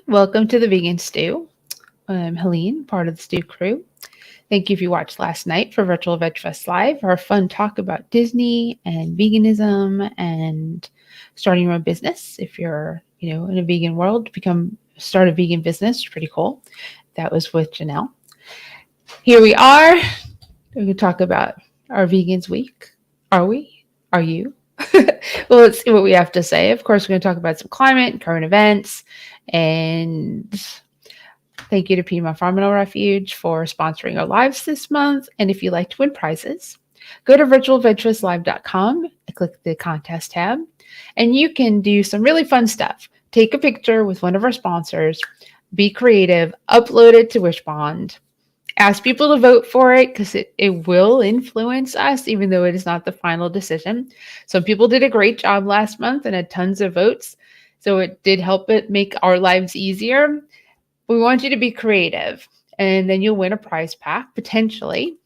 Welcome to the Vegan Stew. I'm Helene, part of the Stew crew. Thank you if you watched last night for Virtual Veg Fest Live, our fun talk about Disney and veganism and starting your own business. If you're, in a vegan world, start a vegan business. Pretty cool. That was with Janelle. Here we are. We can talk about our Vegans Week. Are we? Are you? Well, let's see what we have to say. Of course, we're going to talk about some climate and current events. And thank you to Piedmont Farm Animal Refuge for sponsoring our lives this month. And if you'd like to win prizes, go to virtualvegfestlive.com and click the contest tab. And you can do some really fun stuff. Take a picture with one of our sponsors, be creative, upload it to Wishbond, ask people to vote for it because it will influence us, even though it is not the final decision. Some people did a great job last month and had tons of votes. So it did help it make our lives easier. We want you to be creative, and then you'll win a prize pack, potentially,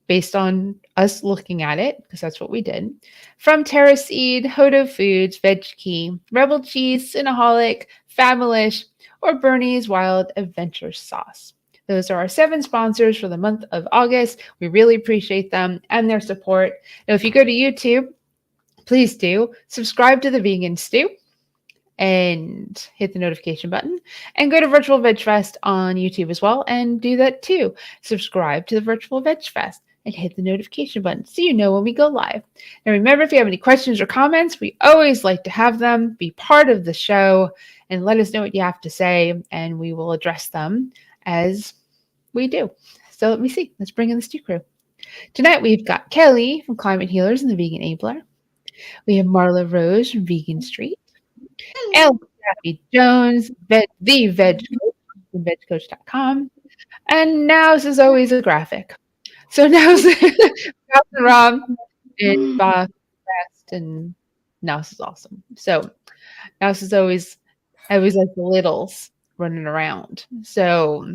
based on us looking at it, because that's what we did, from Terra Seed, Hodo Foods, Veg Key, Rebel Cheese, Cinnaholic, Fabulous, or Bernie's Wild Adventure Sauce. Those are our 7 sponsors for the month of August. We really appreciate them and their support. Now, if you go to YouTube, please do subscribe to the Vegan Stew and hit the notification button, and go to Virtual Veg Fest on YouTube as well and do that too. Subscribe to the Virtual Veg Fest and hit the notification button so you know when we go live. And remember, if you have any questions or comments, we always like to have them be part of the show and let us know what you have to say, and we will address them as we do. So let me see. Let's bring in the Stew crew. Tonight we've got Kelly from Climate Healers and the Vegan Abler. We have Marla Rose from Vegan Street. Ellen Kathy Jones, the Veg Coach from vegcoach.com. And Nows is always a graphic. So Nows and Rob and Bob Best, and Nows is awesome. So Nows is always like the littles running around. So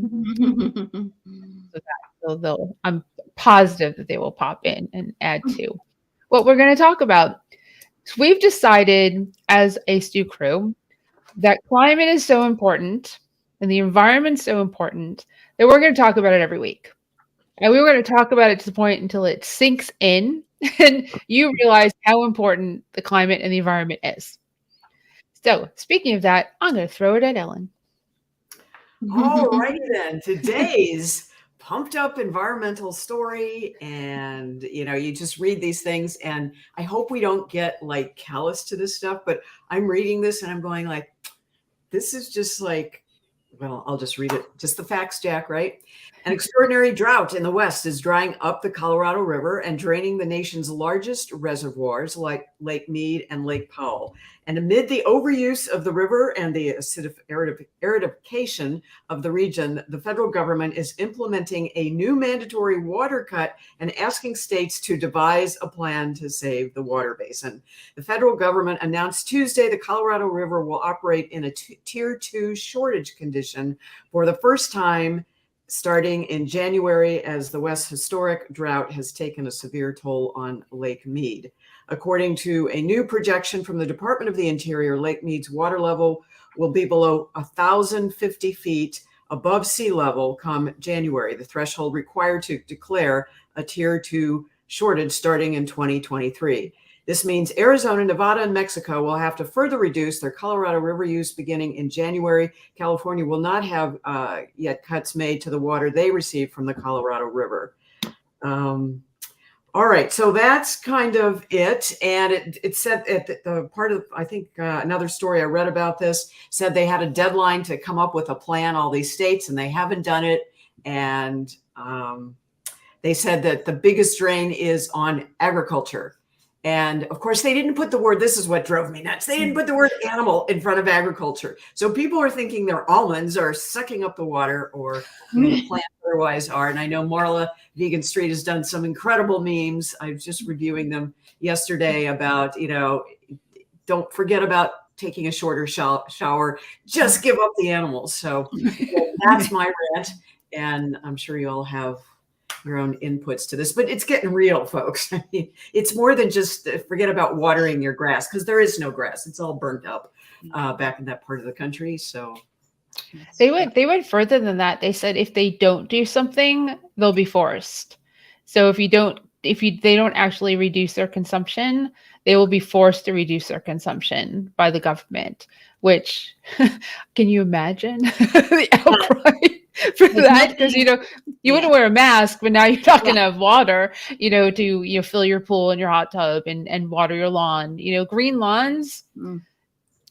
I'm positive that they will pop in and add to what we're going to talk about. So we've decided as a Stew crew that climate is so important and the environment so important that we're going to talk about it every week. And we were going to talk about it to the point until it sinks in and you realize how important the climate and the environment is. So speaking of that, I'm going to throw it at Ellen. All righty then. Today's pumped up environmental story, and you just read these things, and I hope we don't get like callous to this stuff, but I'm reading this and I'm going like, this is just like, well, I'll just read it. Just the facts, Jack, right? An extraordinary drought in the West is drying up the Colorado River and draining the nation's largest reservoirs like Lake Mead and Lake Powell. And amid the overuse of the river and the acidification of the region, the federal government is implementing a new mandatory water cut and asking states to devise a plan to save the water basin. The federal government announced Tuesday the Colorado River will operate in a Tier 2 shortage condition for the first time starting in January, as the West's historic drought has taken a severe toll on Lake Mead. According to a new projection from the Department of the Interior, Lake Mead's water level will be below 1,050 feet above sea level come January, the threshold required to declare a Tier 2 shortage starting in 2023. This means Arizona, Nevada, and Mexico will have to further reduce their Colorado River use beginning in January. California will not have yet cuts made to the water they receive from the Colorado River. All right, so that's kind of it. And it said at the part of, I think another story I read about this said they had a deadline to come up with a plan, all these states, and they haven't done it. And they said that the biggest drain is on agriculture. And of course, they didn't put the word, this is what drove me nuts. They didn't put the word animal in front of agriculture. So people are thinking their almonds are sucking up the water, or the plants otherwise are. And I know Marla Vegan Street has done some incredible memes. I was just reviewing them yesterday about, don't forget about taking a shorter shower, just give up the animals. So that's my rant. And I'm sure you all have your own inputs to this, but it's getting real, folks. I mean, it's more than just forget about watering your grass, because there is no grass. It's all burnt up back in that part of the country. So They went further than that. They said if they don't do something, they'll be forced. So if they don't actually reduce their consumption, they will be forced to reduce their consumption by the government. Which, can you imagine the outcry for that? Because you wouldn't wear a mask, but now you're not going to have water, to fill your pool and your hot tub and water your lawn. Green lawns,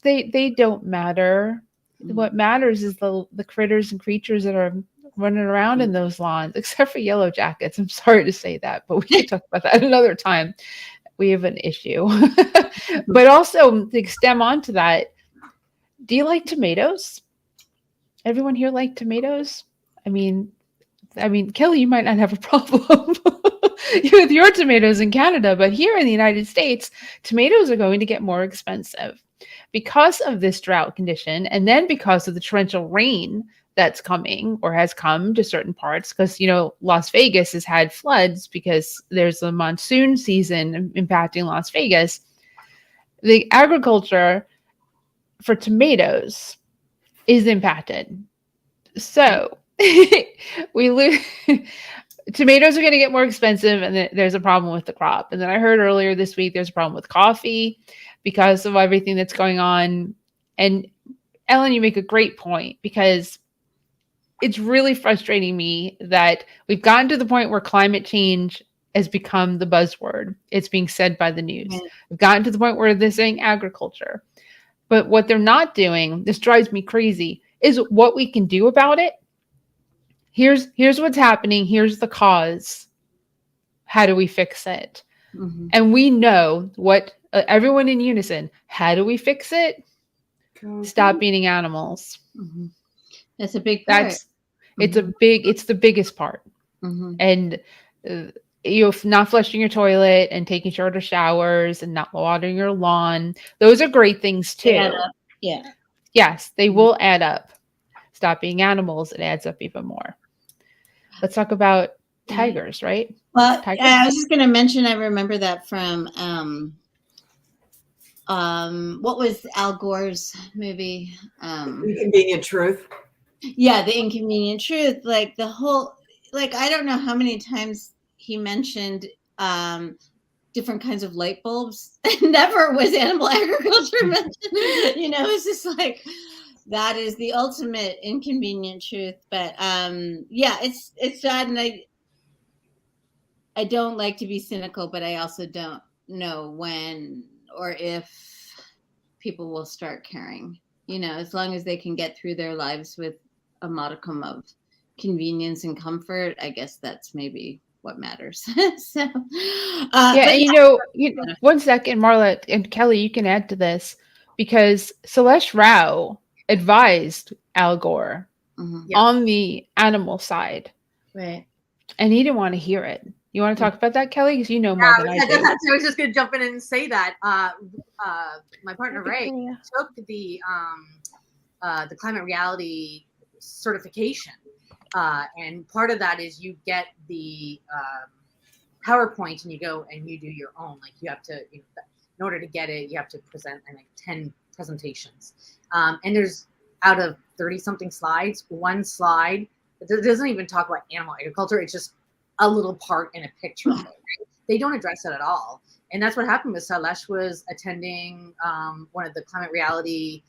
they don't matter. What matters is the critters and creatures that are running around in those lawns, except for yellow jackets. I'm sorry to say that, but we can talk about that another time. We have an issue. But also to stem onto that, do you like tomatoes? Everyone here like tomatoes? I mean, Kelly, you might not have a problem with your tomatoes in Canada, but here in the United States, tomatoes are going to get more expensive because of this drought condition, and then because of the torrential rain that's coming or has come to certain parts, because Las Vegas has had floods because there's a monsoon season impacting Las Vegas. The agriculture for tomatoes is impacted. So we lose. Tomatoes are going to get more expensive, and there's a problem with the crop. And then I heard earlier this week there's a problem with coffee because of everything that's going on. And Ellen, you make a great point, because it's really frustrating me that we've gotten to the point where climate change has become the buzzword. It's being said by the news. We've gotten to the point where they're saying agriculture. But what they're not doing, this drives me crazy, is what we can do about it. Here's what's happening. Here's the cause. How do we fix it? Mm-hmm. And we know what, everyone in unison, how do we fix it? Stop eating animals. Mm-hmm. That's a big part. It's the biggest part. Mm-hmm. And not flushing your toilet and taking shorter showers and not watering your lawn. Those are great things too. Yeah. Yes, they will add up. Stop being animals. It adds up even more. Let's talk about tigers, right? Well, tigers. I was just going to mention, I remember that from, what was Al Gore's movie? Inconvenient Truth. Yeah, The Inconvenient Truth. Like the whole, I don't know how many times he mentioned different kinds of light bulbs. Never was animal agriculture mentioned. It's just like, that is the ultimate inconvenient truth. But it's sad, and I don't like to be cynical, but I also don't know when or if people will start caring. As long as they can get through their lives with a modicum of convenience and comfort, I guess that's maybe what matters. So, one second, Marla and Kelly, you can add to this, because Salesh Rao advised Al Gore on the animal side, right? And he didn't want to hear it. You want to talk about that, Kelly? Because you know more than I do. I was just going to jump in and say that my partner Ray took the climate reality certification. And part of that is you get the PowerPoint and you go and you do your own. Like you have to, in order to get it, you have to present 10 presentations. And there's, out of 30 something slides, one slide that doesn't even talk about animal agriculture. It's just a little part in a picture. Right? They don't address it at all. And that's what happened with Salesh. Was attending one of the climate reality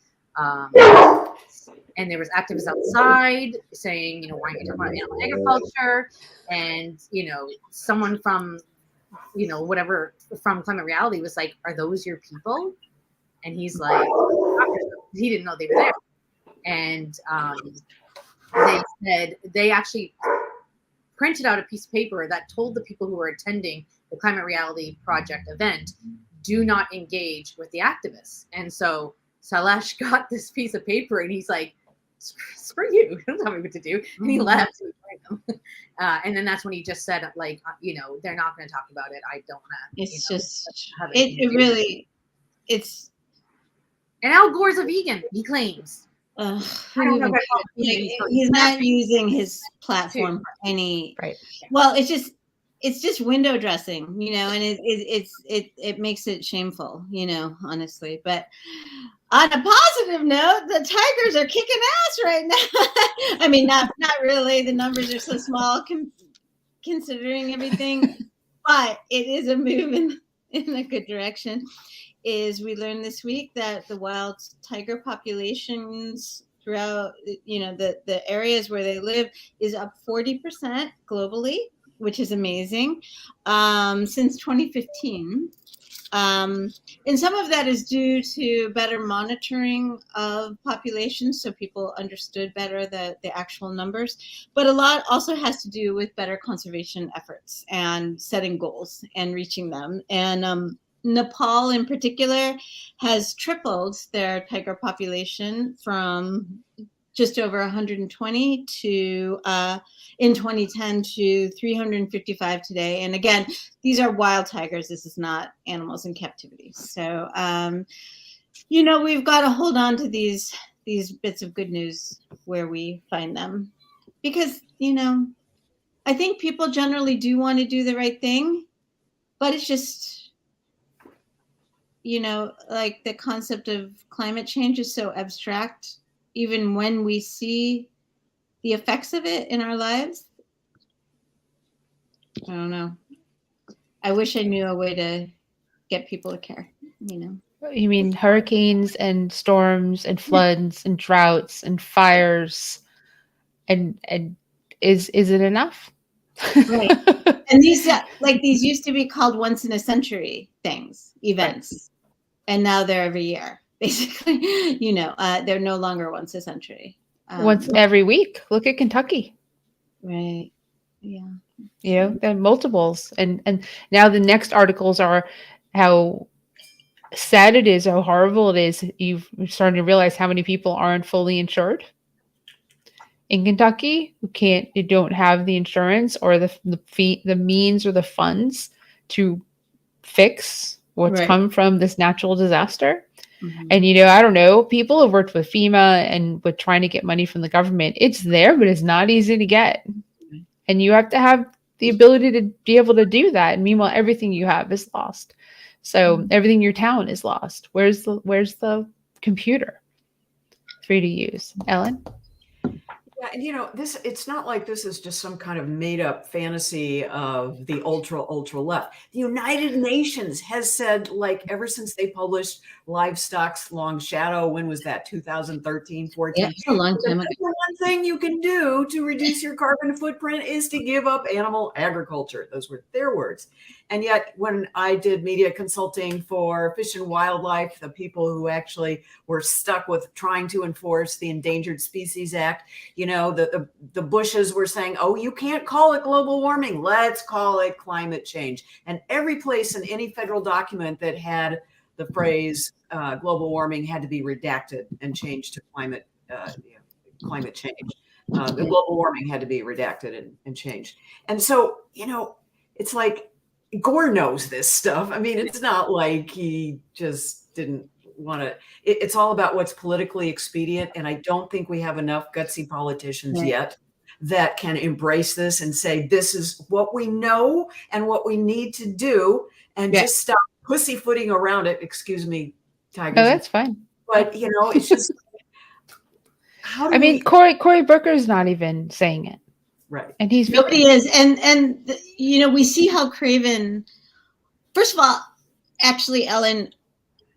and there was activists outside saying, why aren't you talking about animal agriculture? And, someone from, whatever from Climate Reality was like, are those your people? And he's like, he didn't know they were there. And they said they actually printed out a piece of paper that told the people who were attending the Climate Reality Project event, do not engage with the activists. And so Salesh got this piece of paper and he's like, screw you, don't tell me what to do. And he left. And then that's when he just said, they're not going to talk about it. I don't want to. It's just, it really, it's. And Al Gore's a vegan, he claims. I don't know he's not using his platform for any. Right. Well, it's just, it's just window dressing, you know, and it makes it shameful, you know, honestly. But on a positive note, the Tigers are kicking ass right now. I mean, not really. The numbers are so small considering everything, but it is a move in a good direction. Is we learned this week that the wild tiger populations throughout, you know, the areas where they live is up 40% globally, which is amazing, since 2015. And some of that is due to better monitoring of populations, so people understood better the actual numbers. But a lot also has to do with better conservation efforts and setting goals and reaching them. And Nepal in particular has tripled their tiger population from just over 120 to in 2010 to 355 today. And again, these are wild tigers. This is not animals in captivity. So, you know, we've got to hold on to these bits of good news where we find them, because, you know, I think people generally do want to do the right thing, but it's just, you know, like the concept of climate change is so abstract, even when we see the effects of it in our lives. I don't know. I wish I knew a way to get people to care, you know. You mean hurricanes and storms and floods and droughts and fires, and is it enough? Right. And these used to be called once in a century events, right. And now they're every year, basically. You know, they're no longer once a century. Once every week. Look at Kentucky. Right. Yeah. You know, there are multiples, and now the next articles are how sad it is, how horrible it is. You're starting to realize how many people aren't fully insured in Kentucky who don't have the insurance or the means or the funds to fix what's come from this natural disaster. Mm-hmm. And, you know, I don't know, people have worked with FEMA and with trying to get money from the government. It's there, but it's not easy to get. Mm-hmm. And you have to have the ability to be able to do that. And meanwhile, everything you have is lost. So everything in your town is lost. Where's the computer for you to use? Ellen? Yeah, and you know, it's not like this is just some kind of made up fantasy of the ultra left. The United Nations has said, like, ever since they published Livestock's Long Shadow, when was that? 2013, 14? Yeah, it's a long time ago. The one thing you can do to reduce your carbon footprint is to give up animal agriculture. Those were their words. And yet, when I did media consulting for Fish and Wildlife, the people who actually were stuck with trying to enforce the Endangered Species Act, you know, the Bushes were saying, oh, you can't call it global warming. Let's call it climate change. And every place in any federal document that had the phrase global warming had to be redacted and changed to climate change. The global warming had to be redacted and changed. And so, you know, it's like Gore knows this stuff. I mean, it's not like he just didn't want to. It's all about what's politically expedient. And I don't think we have enough gutsy politicians yet that can embrace this and say, this is what we know and what we need to do, and just stop pussyfooting around it. Excuse me, Tigers. Oh, that's fine. But, you know, it's just. I mean, Cory Booker's not even saying it. Right. And nobody is. And you know, we see how craven, first of all, actually, Ellen,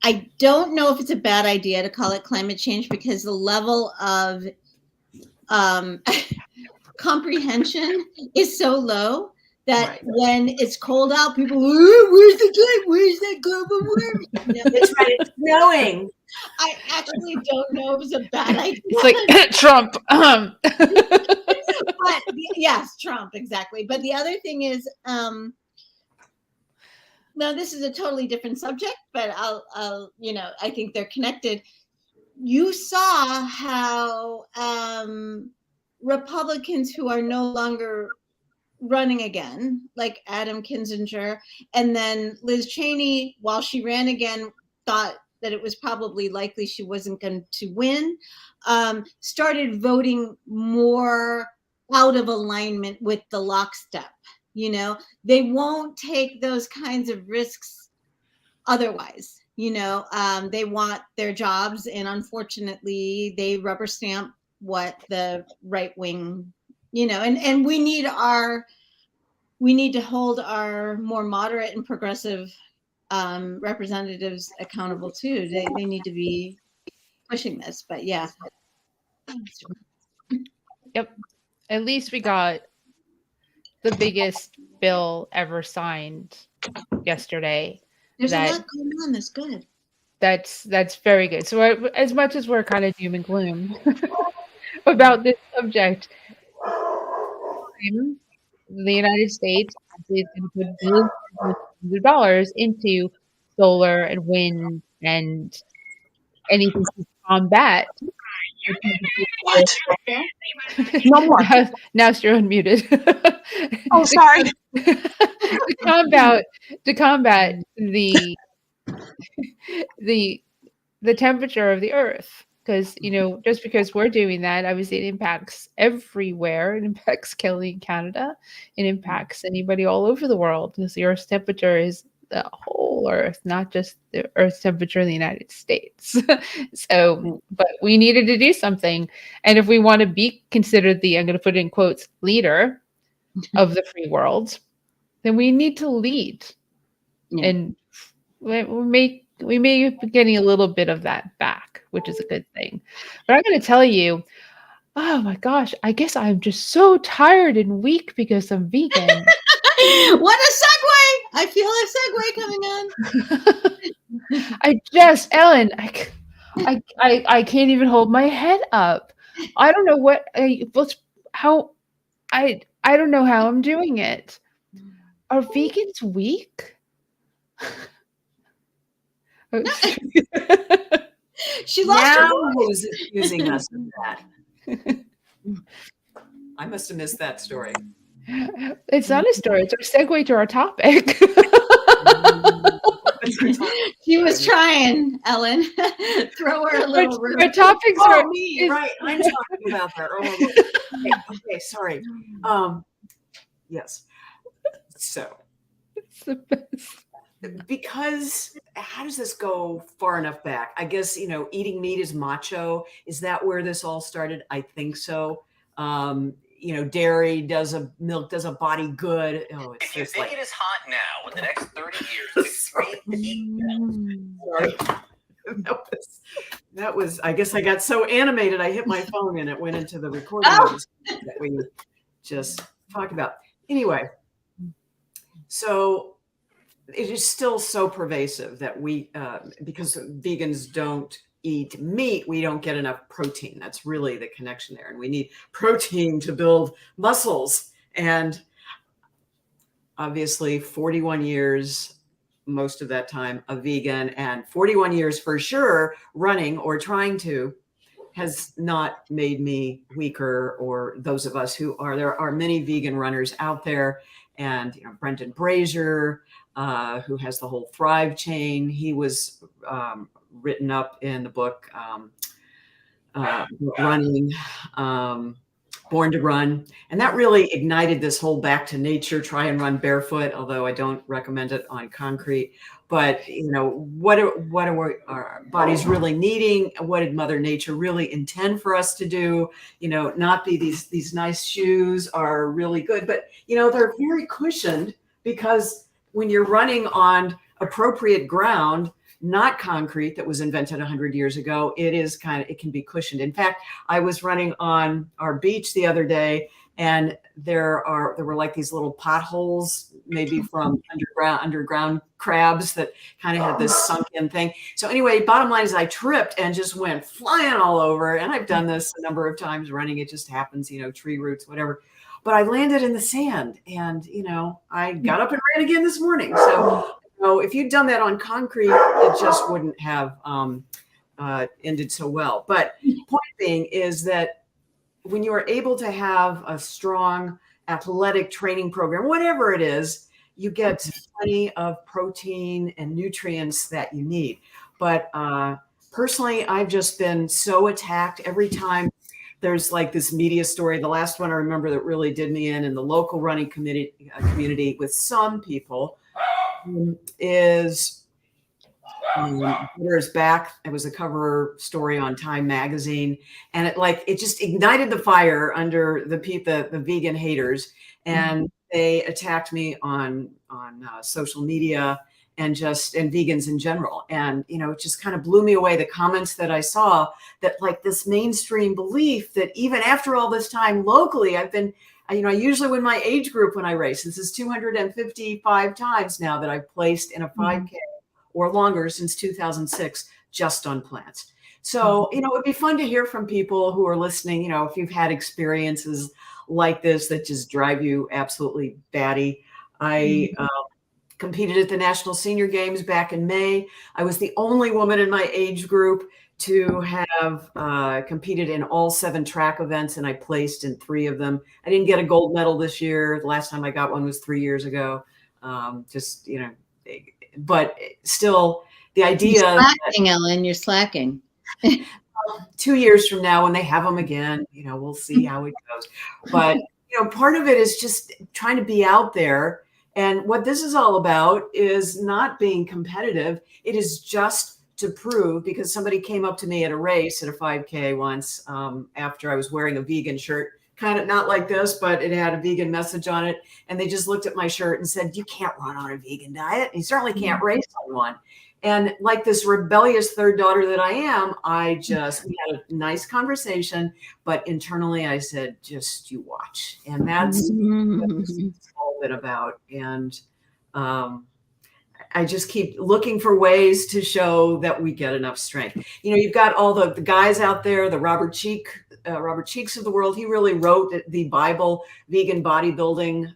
I don't know if it's a bad idea to call it climate change, because the level of comprehension is so low that when it's cold out, people, where's that global warming? You know? It's right, it's snowing. I actually don't know if it's a bad idea. It's like Trump. But yes, Trump, exactly. But the other thing is, no, this is a totally different subject, but I'll, you know, I think they're connected. You saw how Republicans who are no longer running again, like Adam Kinzinger, and then Liz Cheney, while she ran again, thought that it was probably likely she wasn't going to win, started voting more out of alignment with the lockstep You know, they won't take those kinds of risks otherwise. You know, they want their jobs, and unfortunately, they rubber stamp what the right wing, you know, and we need to hold our more moderate and progressive representatives accountable too. They need to be pushing this, but yeah. Yep. At least we got the biggest bill ever signed yesterday. There's a That- lot going on that's good. That's very good. So as much as we're kind of doom and gloom about this subject, the United States is going to put billions of dollars into solar and wind and anything to combat. What? No more. Now you're unmuted. Oh, sorry. to combat the temperature of the earth, because just because we're doing that, obviously it impacts everywhere. It impacts Kelly in Canada. It impacts anybody all over the world, because the earth's temperature is the whole earth, not just the earth's temperature in the United States. So but we needed to do something, and if we want to be considered the, I'm going to put it in quotes, leader of the free world, then we need to lead. Yeah. And we may be getting a little bit of that back, which is a good thing. But I'm going to tell you, oh my gosh, I guess I'm just so tired and weak because I'm vegan. What a segue! I feel a segue coming on. Ellen, I can't even hold my head up. I don't know I don't know how I'm doing it. Are vegans weak? She lost her Now voice. who's accusing us of that? I must have missed that story. It's not a story. It's a segue to our topic. She was trying, Ellen. Throw her a little room. Our topics Oh, are me, right. I'm talking about that. Okay, sorry. Yes. So, it's the best. because how does this go far enough back? I guess, eating meat is macho. Is that where this all started? I think so. Dairy milk does a body good. Oh, it's If you just think like, it is hot now, in the next 30 years, Sorry. Mm. That was, I guess I got so animated, I hit my phone and it went into the recording that we just talked about. Anyway, so it is still so pervasive that because vegans don't eat meat, we don't get enough protein. That's really the connection there. And we need protein to build muscles. And obviously 41 years, most of that time a vegan, and 41 years for sure running or trying to, has not made me weaker, or those of us there are many vegan runners out there. And Brendan Brazier, who has the whole Thrive chain, he was written up in the book Running, Born to Run. And that really ignited this whole back to nature, try and run barefoot, although I don't recommend it on concrete. But, what are our bodies really needing? What did Mother Nature really intend for us to do? Not be these nice shoes are really good, but, they're very cushioned, because when you're running on appropriate ground, not concrete that was invented 100 years ago, it can be cushioned. In fact, I was running on our beach the other day, and there were like these little potholes, maybe from underground crabs that kind of had this sunken thing. So anyway, bottom line is I tripped and just went flying all over. And I've done this a number of times running. It just happens, tree roots, whatever. But I landed in the sand, and, I got up and ran again this morning. So, if you'd done that on concrete, it just wouldn't have ended so well. But point being is that when you are able to have a strong athletic training program, whatever it is, you get plenty of protein and nutrients that you need. But personally, I've just been so attacked every time there's like this media story. The last one I remember that really did me in the local running community with some people is Butter's Back. It was a cover story on Time magazine, and it just ignited the fire under the vegan haters, and they attacked me on social media and vegans in general. And it just kind of blew me away, the comments that I saw, that like this mainstream belief that even after all this time locally, I've been, I usually win my age group when I race. This is 255 times now that I've placed in a 5K or longer since 2006, just on plants. So, it would be fun to hear from people who are listening, if you've had experiences like this that just drive you absolutely batty. I competed at the National Senior Games back in May. I was the only woman in my age group to have competed in all 7 track events, and I placed in 3 of them. I didn't get a gold medal this year. The last time I got one was 3 years ago. But still, the idea. You're slacking, Ellen. You're slacking. 2 years from now, when they have them again, we'll see how it goes. But part of it is just trying to be out there. And what this is all about is not being competitive. It is just to prove, because somebody came up to me at a race at a 5K once after I was wearing a vegan shirt, kind of not like this, but it had a vegan message on it. And they just looked at my shirt and said, "You can't run on a vegan diet. You certainly can't race on one." And like this rebellious third daughter that I am, we had a nice conversation, but internally I said, just you watch. And that's what this is all been about. And I just keep looking for ways to show that we get enough strength. You've got all the guys out there, the Robert Cheeks of the world. He really wrote the Bible, Vegan Bodybuilding.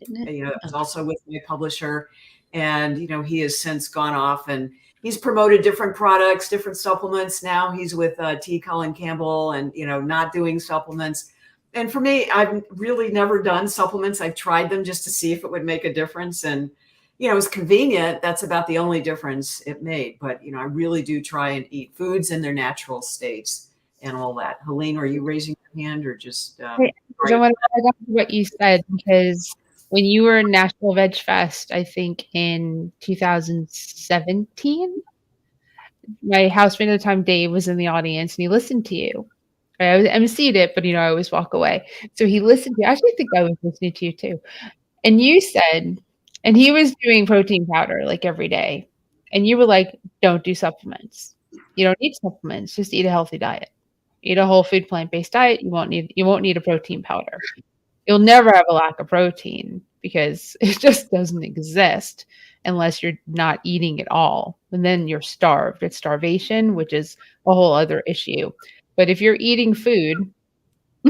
It was also with my publisher. And, he has since gone off and he's promoted different products, different supplements. Now he's with T. Colin Campbell and, not doing supplements. And for me, I've really never done supplements. I've tried them just to see if it would make a difference. And, it was convenient. That's about the only difference it made. But, I really do try and eat foods in their natural states and all that. Helene, are you raising your hand or just? I want to add on to what you said, because when you were in National Veg Fest, I think in 2017, my housemate at the time, Dave, was in the audience and he listened to you. I was emceed it, but I always walk away. So he listened to you. I actually think I was listening to you too. And you said, and he was doing protein powder like every day. And you were like, don't do supplements. You don't need supplements. Just eat a healthy diet. Eat a whole food plant-based diet. You won't need a protein powder. You'll never have a lack of protein because it just doesn't exist unless you're not eating at all. And then you're starved. It's starvation, which is a whole other issue. But if you're eating food,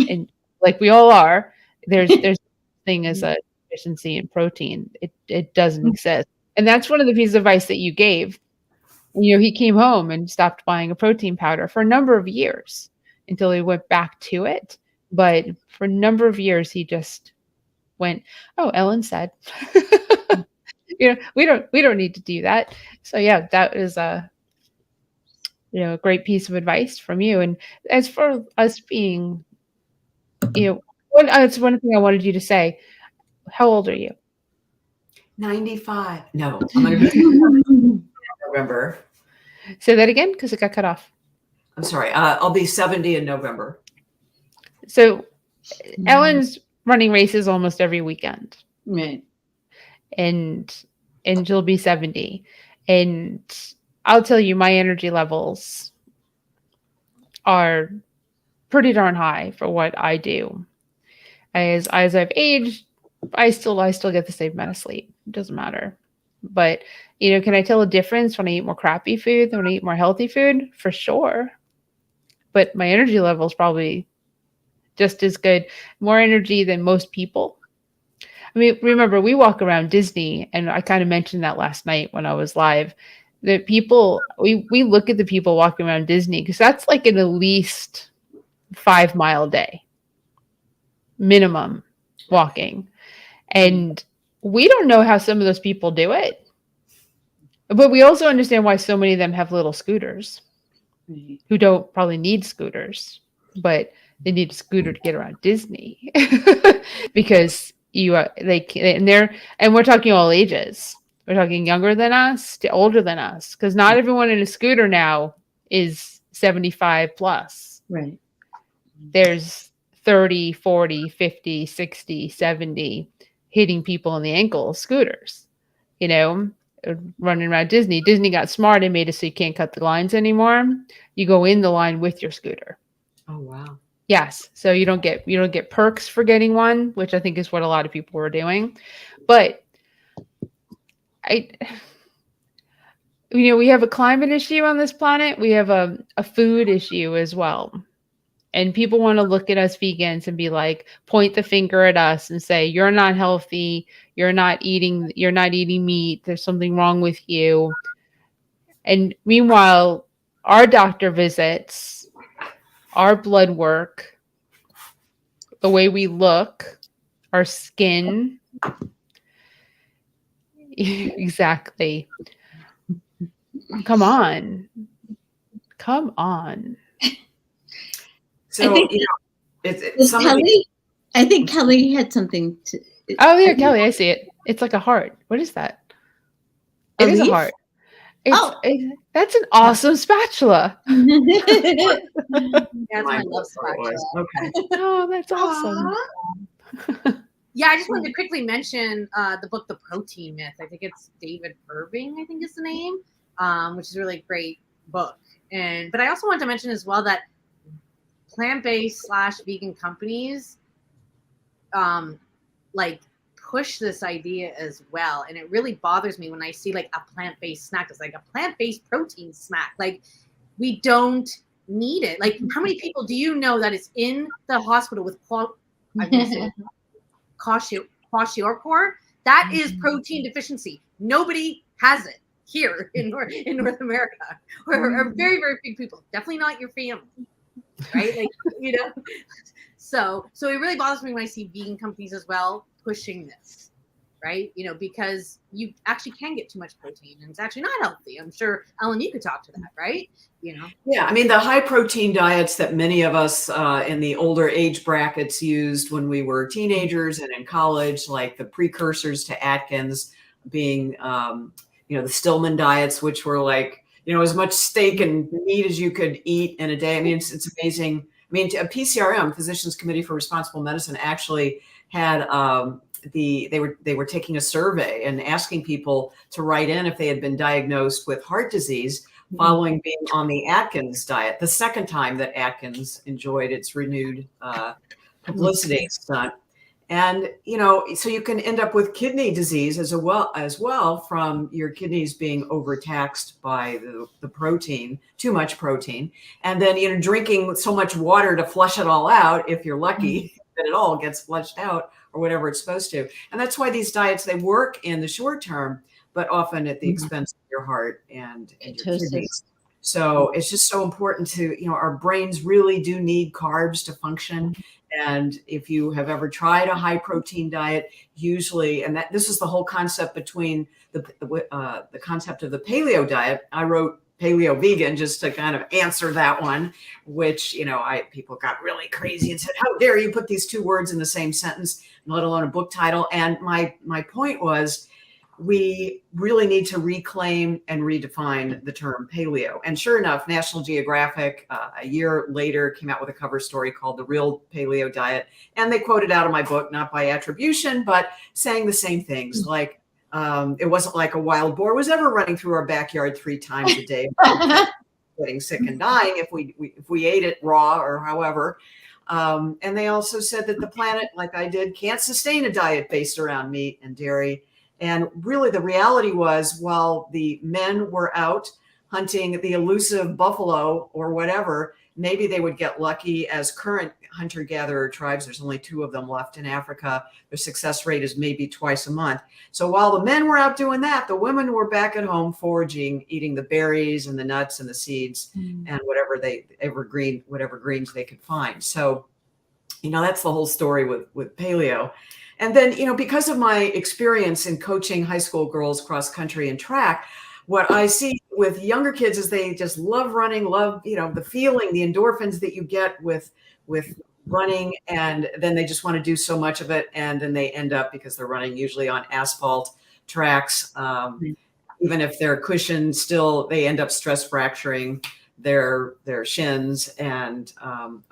and like we all are, there's a thing as a deficiency in protein. It doesn't exist. And that's one of the pieces of advice that you gave. He came home and stopped buying a protein powder for a number of years until he went back to it. But for a number of years, he just went, "Oh, Ellen said, we don't need to do that." So yeah, that is a great piece of advice from you. And as for us being, it's one thing I wanted you to say. How old are you? 95. No, I'm going to be November. Say that again, because it got cut off. I'm sorry. I'll be 70 in November. So Ellen's running races almost every weekend. Right. And she'll be 70. And I'll tell you, my energy levels are pretty darn high for what I do. As I've aged, I still get the same amount of sleep. It doesn't matter. But, can I tell a difference when I eat more crappy food than when I eat more healthy food? For sure. But my energy level is probably just as good, more energy than most people. I mean, remember, we walk around Disney, and I kind of mentioned that last night when I was live, that people, we look at the people walking around Disney, because that's like an at least 5 mile day minimum walking. And we don't know how some of those people do it. But we also understand why so many of them have little scooters who don't probably need scooters. But They need a scooter to get around Disney because and we're talking all ages. We're talking younger than us to older than us, because not everyone in a scooter now is 75 plus. Right. There's 30, 40, 50, 60, 70 hitting people in the ankle scooters, running around Disney. Disney got smart and made it so you can't cut the lines anymore. You go in the line with your scooter. Oh, wow. Yes. So you don't get perks for getting one, which I think is what a lot of people were doing. But we have a climate issue on this planet. We have a food issue as well. And people want to look at us vegans and be like, point the finger at us and say, you're not healthy. You're not eating meat. There's something wrong with you. And meanwhile, our doctor visits, our blood work, the way we look, our skin. Exactly. Come on. So, Is Kelly? I think Kelly had something to. Oh, yeah, Kelly, I see it. It's like a heart. What is that? It is a leaf? heart. That's an awesome spatula. That's My my love was. spatula. Okay. Oh, that's awesome. Yeah, I just wanted to quickly mention the book, The Protein Myth. I think it's David Irving, I think is the name, which is a really great book. But I also want to mention as well that plant-based / vegan companies push this idea as well. And it really bothers me when I see like a plant-based snack. It's like a plant-based protein snack. Like, we don't need it. Like, how many people do you know that is in the hospital with kwashiorkor? That is protein deficiency. Nobody has it here in North America. Or very, very few people. Definitely not your family. Right? So it really bothers me when I see vegan companies as well pushing this, right? Because you actually can get too much protein and it's actually not healthy. I'm sure, Ellen, you could talk to that, right? Yeah, I mean, the high protein diets that many of us in the older age brackets used when we were teenagers and in college, like the precursors to Atkins being, the Stillman diets, which were like, as much steak and meat as you could eat in a day. I mean, it's amazing. I mean, a PCRM, Physicians Committee for Responsible Medicine, actually had they were taking a survey and asking people to write in if they had been diagnosed with heart disease following being on the Atkins diet, the second time that Atkins enjoyed its renewed publicity stunt. And, so you can end up with kidney disease as well from your kidneys being overtaxed by the protein, too much protein. And then, drinking so much water to flush it all out, if you're lucky that it all gets flushed out or whatever it's supposed to. And that's why these diets, they work in the short term, but often at the expense of your heart and your kidneys. So it's just so important to, our brains really do need carbs to function. And if you have ever tried a high protein diet, usually, and this is the whole concept between the concept of the paleo diet. I wrote paleo vegan just to kind of answer that one, which, people got really crazy and said, how dare you put these two words in the same sentence, let alone a book title. And my point was, we really need to reclaim and redefine the term paleo. And sure enough, National Geographic a year later came out with a cover story called The Real Paleo Diet. And they quoted out of my book, not by attribution, but saying the same things. Like, it wasn't like a wild boar was ever running through our backyard 3 times a day, getting sick and dying if we ate it raw or however. And they also said that the planet, like I did, can't sustain a diet based around meat and dairy. And really the reality was, while the men were out hunting the elusive buffalo or whatever, maybe they would get lucky as current hunter-gatherer tribes. There's only 2 of them left in Africa. Their success rate is maybe twice a month. So while the men were out doing that, the women were back at home foraging, eating the berries and the nuts and the seeds and whatever greens they could find. So, that's the whole story with paleo. And then, because of my experience in coaching high school girls cross country and track, what I see with younger kids is they just love running, love, the feeling, the endorphins that you get with running, and then they just want to do so much of it, and then they end up, because they're running usually on asphalt tracks, even if they're cushioned, still they end up stress fracturing their shins and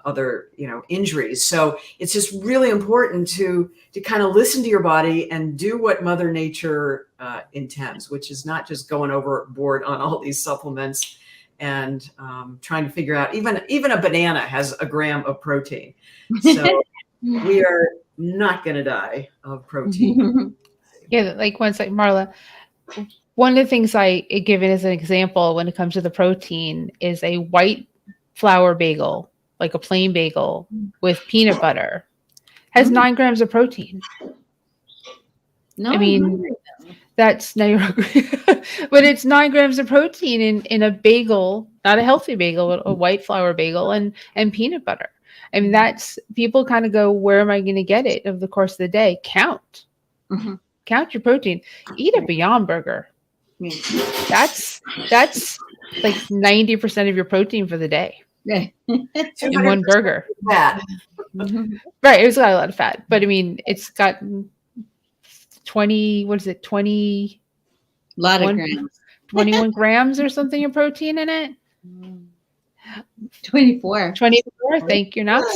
other injuries. So it's just really important to kind of listen to your body and do what Mother Nature intends, which is not just going overboard on all these supplements and trying to figure out, even a banana has a gram of protein. So we are not going to die of protein. Yeah, like Marla, one of the things I give it as an example when it comes to the protein is a white flour bagel, like a plain bagel with peanut butter, has 9 grams of protein. No, I mean, that's now you're hungry. But it's 9 grams of protein in a bagel, not a healthy bagel, but a white flour bagel and peanut butter. I mean, that's, people kind of go, where am I going to get it over the course of the day? Count your protein. Eat a Beyond Burger. That's like 90% of your protein for the day in one burger. Fat. Right, it's got a lot of fat, but I mean, it's got 20 lot of grams, 21 grams or something of protein in it. 24. Thank you, Knox.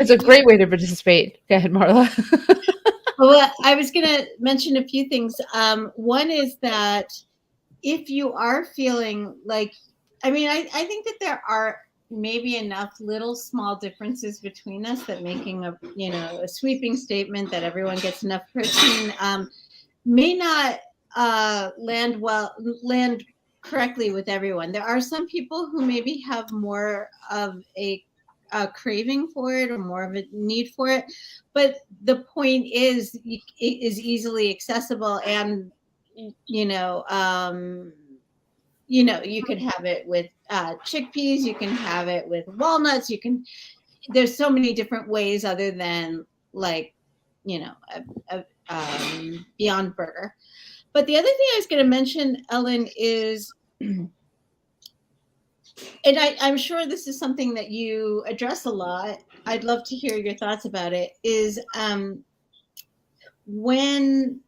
It's a great way to participate. Go ahead, Marla. Well, I was going to mention a few things. One is that if you are feeling like, I mean, I think that there are maybe enough little small differences between us that making a sweeping statement that everyone gets enough protein may not land correctly with everyone. There are some people who maybe have more of a craving for it or more of a need for it, but the point is it is easily accessible, and you could have it with chickpeas, you can have it with walnuts, there's so many different ways other than a Beyond Burger. But the other thing I was going to mention, Ellen, is, and I'm sure this is something that you address a lot, I'd love to hear your thoughts about it, is when,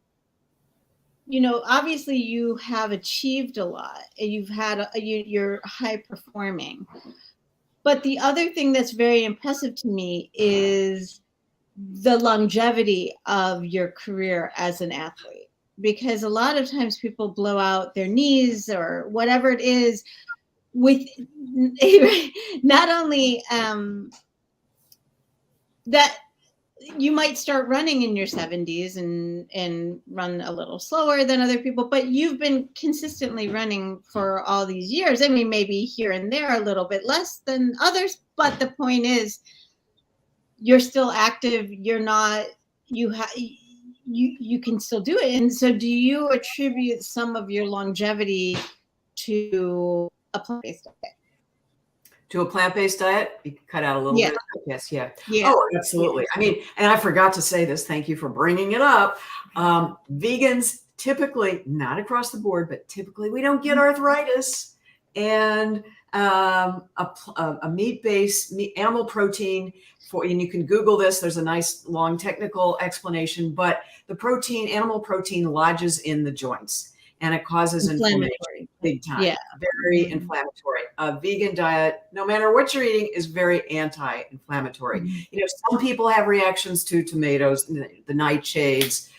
obviously you have achieved a lot, you've had, you're high performing. But the other thing that's very impressive to me is the longevity of your career as an athlete. Because a lot of times people blow out their knees or whatever it is with not only that you might start running in your 70s and run a little slower than other people, but you've been consistently running for all these years. I mean, maybe here and there a little bit less than others, but the point is you're still active. You're not, you can still do it. And so do you attribute some of your longevity to a plant-based diet? To a plant-based diet? You cut out a little bit. Yes, yeah. Yeah. Oh, absolutely. I mean, and I forgot to say this. Thank you for bringing it up. Vegans typically, not across the board, but typically we don't get arthritis. And a meat-based animal protein, and you can Google this. There's a nice long technical explanation, but the protein, animal protein, lodges in the joints and it causes inflammation big time. Yeah. Very inflammatory. A vegan diet, no matter what you're eating, is very anti-inflammatory. Some people have reactions to tomatoes, the nightshades,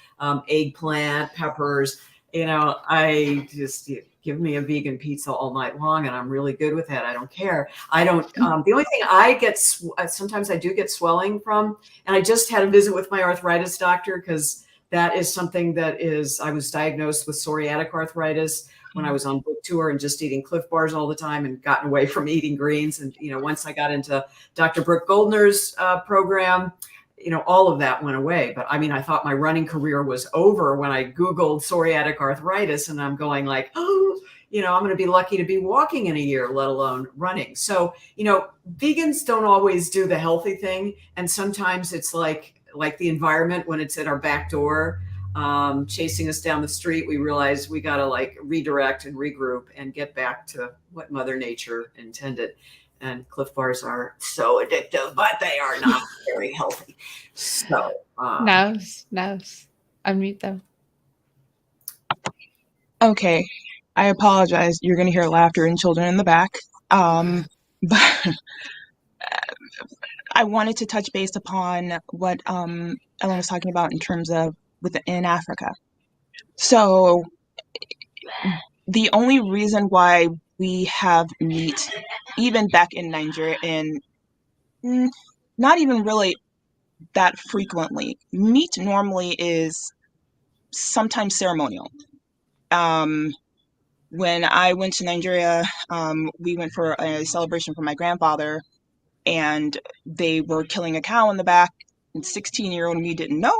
eggplant, peppers. I just give me a vegan pizza all night long and I'm really good with that. I don't care. I don't, the only thing I get, sometimes I do get swelling from, and I just had a visit with my arthritis doctor because that is something that I was diagnosed with psoriatic arthritis when I was on book tour and just eating Cliff Bars all the time and gotten away from eating greens. And, once I got into Dr. Brooke Goldner's program, all of that went away. But I mean, I thought my running career was over when I Googled psoriatic arthritis, and I'm going like, oh, I'm going to be lucky to be walking in a year, let alone running. So, vegans don't always do the healthy thing. And sometimes it's like the environment when it's at our back door, chasing us down the street, we realize we got to redirect and regroup and get back to what Mother Nature intended. and Cliff Bars are so addictive, but they are not very healthy. So, Nose. Unmute them. Okay, I apologize. You're going to hear laughter and children in the back. But I wanted to touch base upon what Ellen was talking about in terms of in Africa. So the only reason why we have meat, even back in Nigeria, and not even really that frequently, meat normally is sometimes ceremonial. When I went to Nigeria, we went for a celebration for my grandfather, and they were killing a cow in the back, and 16-year-old me didn't know,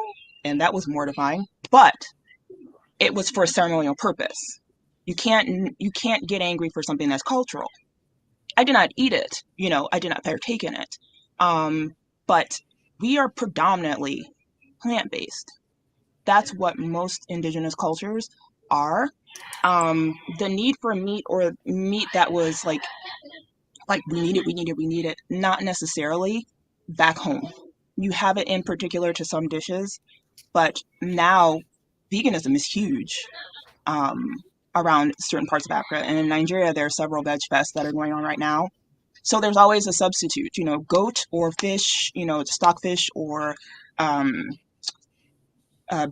and that was mortifying, but it was for a ceremonial purpose. You can't get angry for something that's cultural. I did not eat it, I did not partake in it. But we are predominantly plant-based. That's what most indigenous cultures are. The need for meat, or meat that was like we need it, not necessarily back home. You have it in particular to some dishes, but now veganism is huge around certain parts of Africa. And in Nigeria, there are several veg fests that are going on right now. So there's always a substitute, goat or fish, stockfish or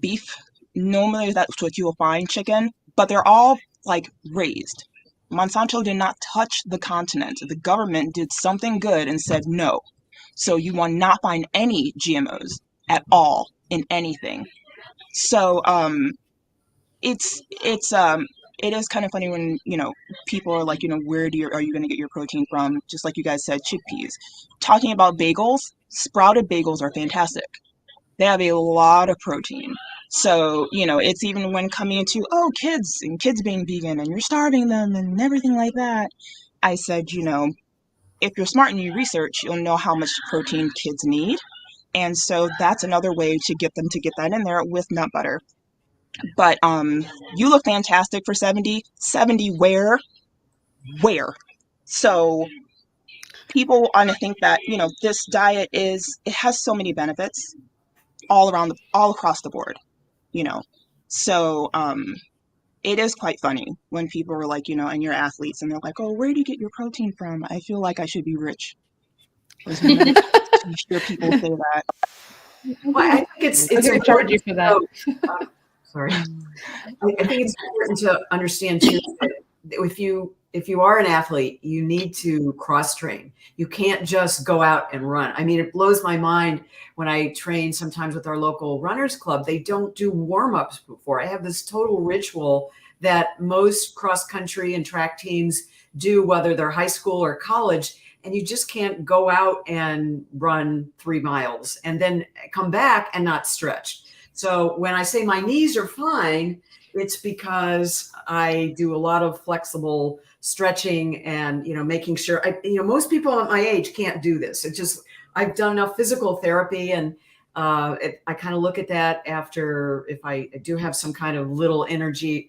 beef. Normally that's what you'll find, chicken, but they're all raised. Monsanto did not touch the continent. The government did something good and said no. So you will not find any GMOs at all in anything. So it is kind of funny when people are like, where are you going to get your protein from? Just like you guys said, chickpeas. Talking about bagels, sprouted bagels are fantastic. They have a lot of protein. So, it's even when coming into, kids being vegan and you're starving them and everything like that. I said, if you're smart and you research, you'll know how much protein kids need. And so that's another way to get them to get that in there with nut butter. But you look fantastic for 70. 70 where? So people want to think that, this diet it has so many benefits all across the board, So it is quite funny when people are like, and you're athletes and they're like, oh, where do you get your protein from? I feel like I should be rich. I hear people say that. Well, I think it's going to charge you for that. Sorry. I think it's important to understand too that if you are an athlete, you need to cross train. You can't just go out and run. I mean, it blows my mind when I train sometimes with our local runners club. They don't do warm-ups before. I have this total ritual that most cross-country and track teams do, whether they're high school or college, and you just can't go out and run 3 miles and then come back and not stretch. So when I say my knees are fine, it's because I do a lot of flexible stretching and, making sure most people at my age can't do this. I've done enough physical therapy, and I kind of look at that after if I do have some kind of little energy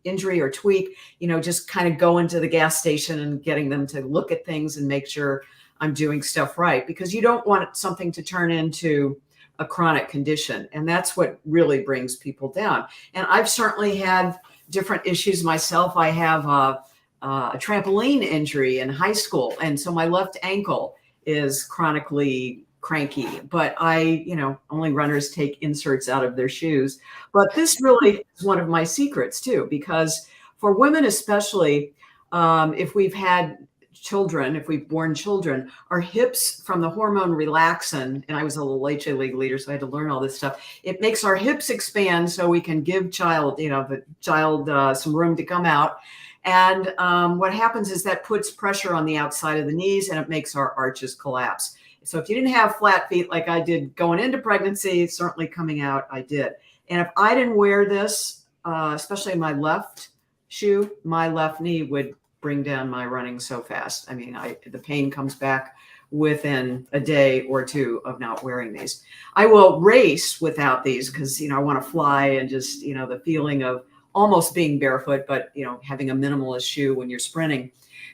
injury or tweak, just kind of go into the gas station and getting them to look at things and make sure I'm doing stuff right, because you don't want something to turn into a chronic condition. And that's what really brings people down. And I've certainly had different issues myself. I have a trampoline injury in high school. And so my left ankle is chronically cranky, but only runners take inserts out of their shoes. But this really is one of my secrets too, because for women, especially, if we've had children, if we've born children, our hips from the hormone relaxin, and I was a little HA League leader, so I had to learn all this stuff. It makes our hips expand so we can give the child some room to come out. And what happens is that puts pressure on the outside of the knees, and it makes our arches collapse. So if you didn't have flat feet like I did going into pregnancy, certainly coming out, I did. And if I didn't wear this, especially my left shoe, my left knee would bring down my running so fast. I mean, the pain comes back within a day or two of not wearing these. I will race without these because, I want to fly, and just, the feeling of almost being barefoot, but, having a minimalist shoe when you're sprinting,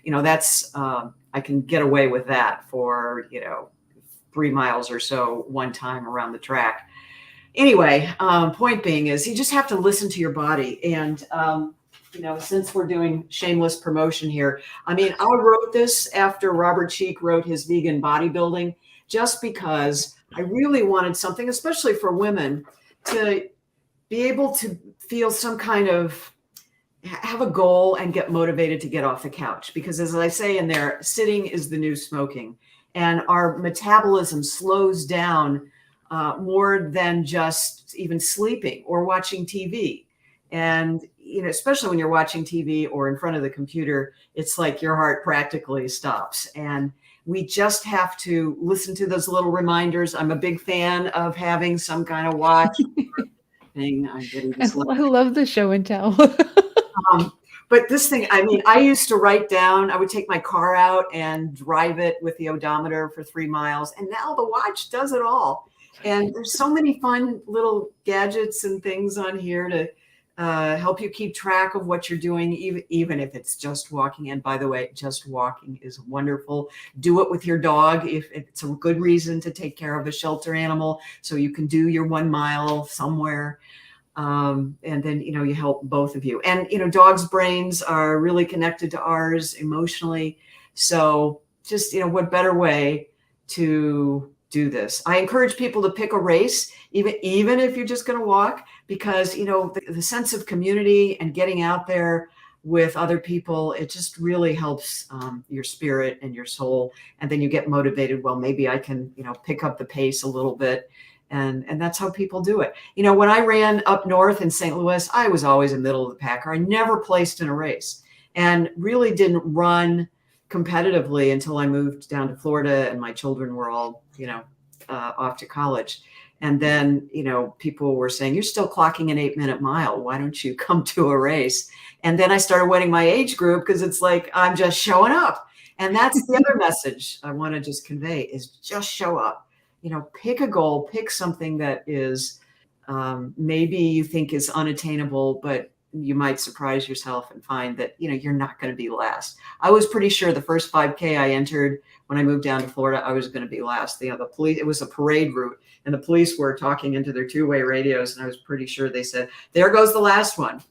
that's I can get away with that for, 3 miles or so one time around the track. Anyway, point being is you just have to listen to your body. And, since we're doing shameless promotion here, I mean, I wrote this after Robert Cheek wrote his Vegan Bodybuilding, just because I really wanted something, especially for women, to be able to feel some kind of, have a goal and get motivated to get off the couch. Because as I say in there, sitting is the new smoking, and our metabolism slows down more than just even sleeping or watching TV. And, especially when you're watching TV or in front of the computer, it's like your heart practically stops. And we just have to listen to those little reminders. I'm a big fan of having some kind of watch thing. I'm getting this. I love the show and tell. But this thing, I mean, I used to write down, I would take my car out and drive it with the odometer for 3 miles. And now the watch does it all. And there's so many fun little gadgets and things on here to help you keep track of what you're doing, even if it's just walking. And by the way, just walking is wonderful. Do it with your dog if it's a good reason to take care of a shelter animal, so you can do your 1 mile somewhere. And then, you help both of you. And, dogs' brains are really connected to ours emotionally. So just, what better way to do this? I encourage people to pick a race, even if you're just going to walk, because, the sense of community and getting out there with other people, it just really helps your spirit and your soul. And then you get motivated. Well, maybe I can, pick up the pace a little bit. And that's how people do it. When I ran up north in St. Louis, I was always in the middle of the pack. I never placed in a race and really didn't run competitively until I moved down to Florida and my children were all, off to college. And then, people were saying, you're still clocking an 8-minute mile. Why don't you come to a race? And then I started winning my age group, because it's like, I'm just showing up. And that's the other message I want to just convey, is just show up. Pick a goal, pick something that is maybe you think is unattainable, but you might surprise yourself and find that, you're not going to be last. I was pretty sure the first 5K I entered when I moved down to Florida, I was going to be last. The police, it was a parade route, and the police were talking into their two-way radios, and I was pretty sure they said, there goes the last one.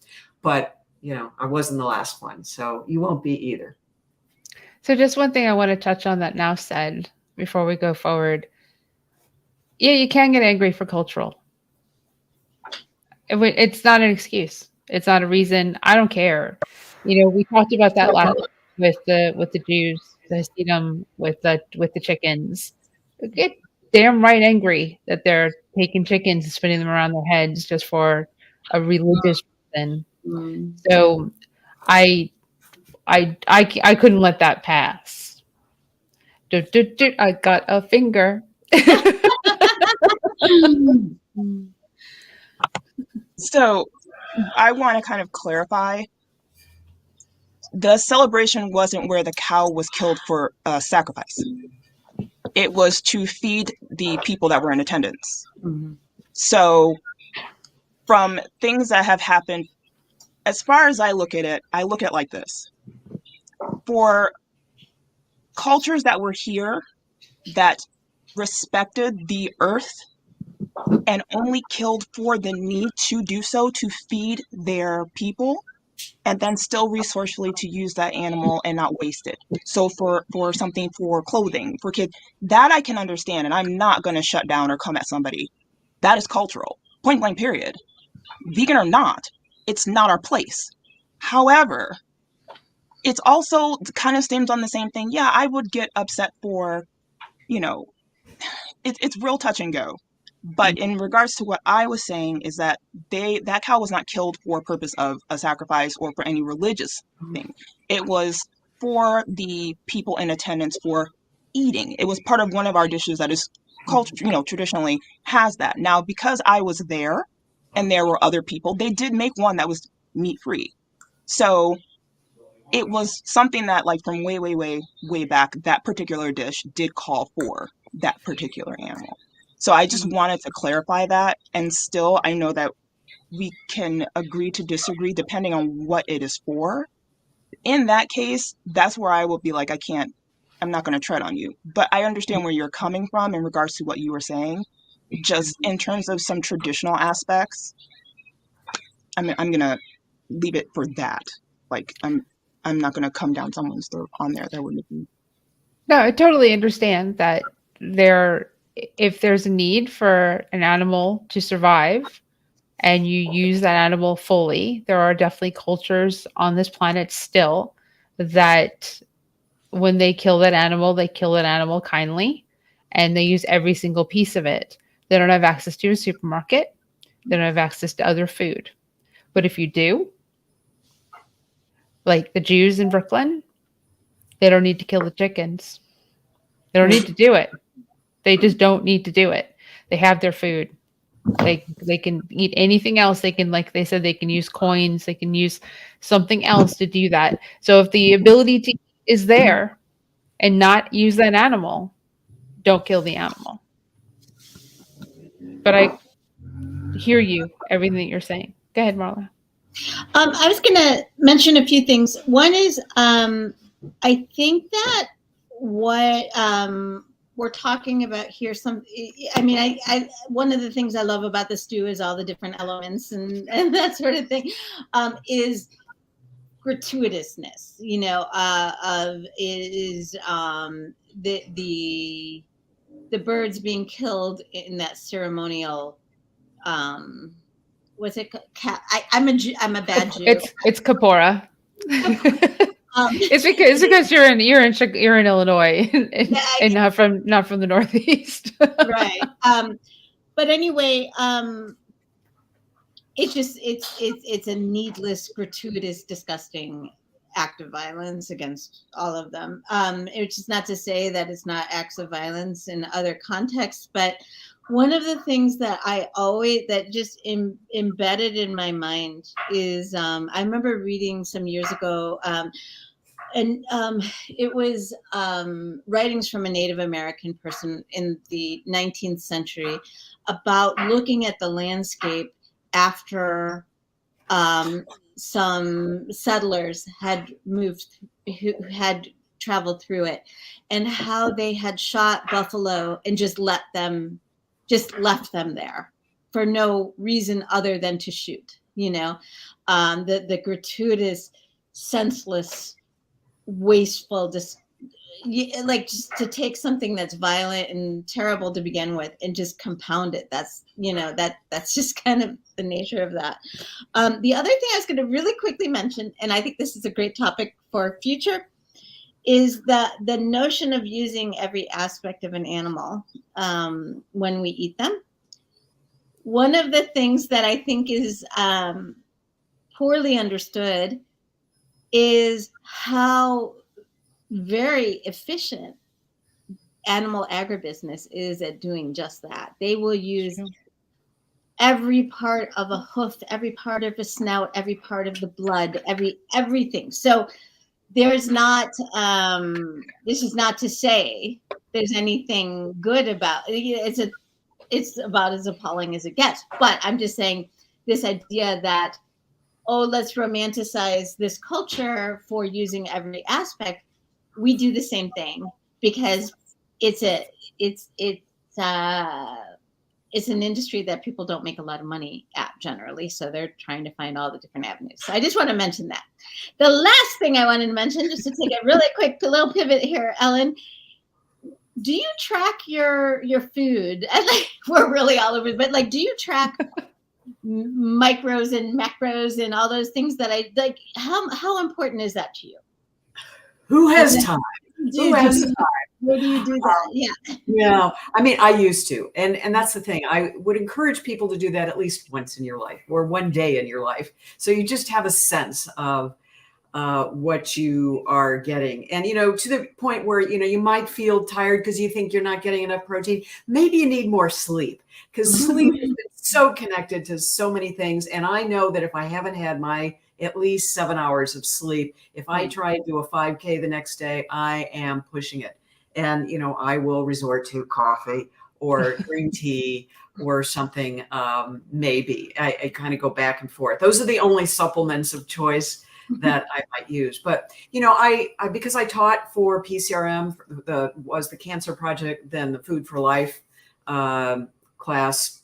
But, I wasn't the last one. So you won't be either. So just one thing I want to touch on that Now said before we go forward. Yeah, you can get angry for cultural. It's not an excuse. It's not a reason. I don't care. We talked about that last with the Jews, the Hasidim, with the chickens. Get damn right angry that they're taking chickens and spinning them around their heads just for a religious reason. So I couldn't let that pass. I got a finger. So I want to kind of clarify. The celebration wasn't where the cow was killed for sacrifice. It was to feed the people that were in attendance. Mm-hmm. So from things that have happened, as far as I look at it like this. For cultures that were here that respected the earth and only killed for the need to do so to feed their people, and then still resourcefully to use that animal and not waste it. So for something, for clothing, for kids, that I can understand, and I'm not going to shut down or come at somebody. That is cultural, point blank period. Vegan or not, it's not our place. However, it's also kind of stems on the same thing. Yeah, I would get upset for, it's real touch and go. But in regards to what I was saying is that that cow was not killed for purpose of a sacrifice or for any religious thing. It was for the people in attendance for eating. It was part of one of our dishes that is culture, traditionally has that. Now, because I was there and there were other people, they did make one that was meat free. So it was something that, like, from way, way, way, way back, that particular dish did call for that particular animal. So I just wanted to clarify that. And still, I know that we can agree to disagree depending on what it is for. In that case, that's where I will be like, I can't I'm not going to tread on you. But I understand where you're coming from in regards to what you were saying. Just in terms of some traditional aspects, I'm going to leave it for that. Like, I'm not going to come down someone's throat on there. That wouldn't be. No, I totally understand that if there's a need for an animal to survive and you use that animal fully, there are definitely cultures on this planet still that when they kill that animal, they kill that animal kindly and they use every single piece of it. They don't have access to a supermarket. They don't have access to other food. But if you do, like the Jews in Brooklyn, they don't need to kill the chickens. They don't need to do it. They just don't need to do it. They have their food. They can eat anything else. They can, like they said, they can use coins. They can use something else to do that. So if the ability to is there and not use that animal, don't kill the animal. But I hear you, everything that you're saying. Go ahead, Marla. I was going to mention a few things. One is I think that what we're talking about here, I one of the things I love about the stew is all the different elements and that sort of thing, is gratuitousness, the birds being killed in that ceremonial, what's it? I'm a bad Jew. It's Kapora. It's because you're in Illinois and not from the Northeast. Right. But anyway, it's a needless, gratuitous, disgusting act of violence against all of them. Which is not to say that it's not acts of violence in other contexts, but one of the things that just embedded in my mind is I remember reading some years ago, and it was writings from a Native American person in the 19th century about looking at the landscape after some settlers had moved, who had traveled through it, and how they had shot buffalo and just left them there for no reason other than to shoot. The gratuitous, senseless, wasteful, just to take something that's violent and terrible to begin with and just compound it. That's just kind of the nature of that. The other thing I was going to really quickly mention, and I think this is a great topic for future, is that the notion of using every aspect of an animal when we eat them. One of the things that I think is poorly understood is how very efficient animal agribusiness is at doing just that. They will use every part of a hoof, every part of a snout, every part of the blood, everything. So there's not, this is not to say there's anything good about it. It's about as appalling as it gets. But I'm just saying this idea that, let's romanticize this culture for using every aspect. We do the same thing because it's an industry that people don't make a lot of money at generally. So they're trying to find all the different avenues. So I just want to mention that. The last thing I wanted to mention, just to take a really quick little pivot here, Ellen, do you track your food? And we're really all over, but do you track micros and macros and all those things that I like? How important is that to you? Who has time? Who has time? Where do you do that? Yeah. I mean, I used to. And that's the thing. I would encourage people to do that at least once in your life or one day in your life. So you just have a sense of what you are getting. And, to the point where, you might feel tired because you think you're not getting enough protein. Maybe you need more sleep because sleep is so connected to so many things. And I know that if I haven't had my at least 7 hours of sleep, if I try to do a 5K the next day, I am pushing it. And, I will resort to coffee or green tea or something. Maybe I kind of go back and forth. Those are the only supplements of choice that I might use. But, I because I taught for PCRM, was the Cancer Project, then the Food for Life class,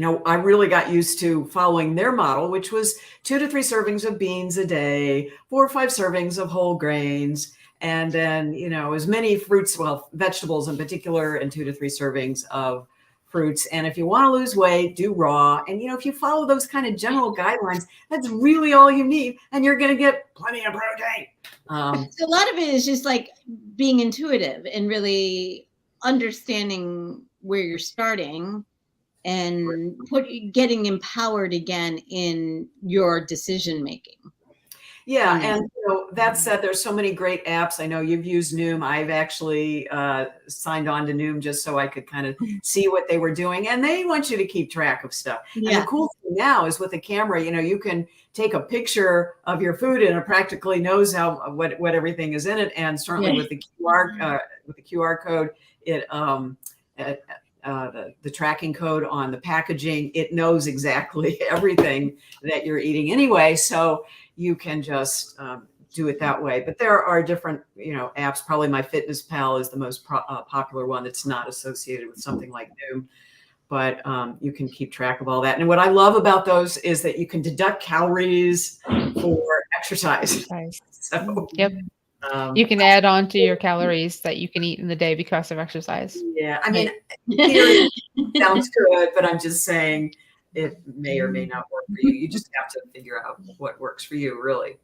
I really got used to following their model, which was 2 to 3 servings of beans a day, 4 or 5 servings of whole grains, and then, as many fruits, vegetables in particular, and 2 to 3 servings of fruits. And if you want to lose weight, do raw. And, if you follow those kind of general guidelines, that's really all you need. And you're going to get plenty of protein. So a lot of it is just like being intuitive and really understanding where you're starting and getting empowered again in your decision making. Yeah, and that said, there's so many great apps. I know you've used Noom. I've actually signed on to Noom just so I could kind of see what they were doing, and they want you to keep track of stuff. Yeah. And the cool thing now is with the camera, you can take a picture of your food and it practically knows what everything is in it. And certainly with the QR code, it the tracking code on the packaging, it knows exactly everything that you're eating anyway. So you can just do it that way. But there are different, apps. Probably MyFitnessPal is the most popular one that's not associated with something like Noom. But you can keep track of all that. And what I love about those is that you can deduct calories for exercise. So, yep. You can add on to your calories that you can eat in the day because of exercise. Yeah, I mean, theory sounds good, but I'm just saying it may or may not work for you. You just have to figure out what works for you, really.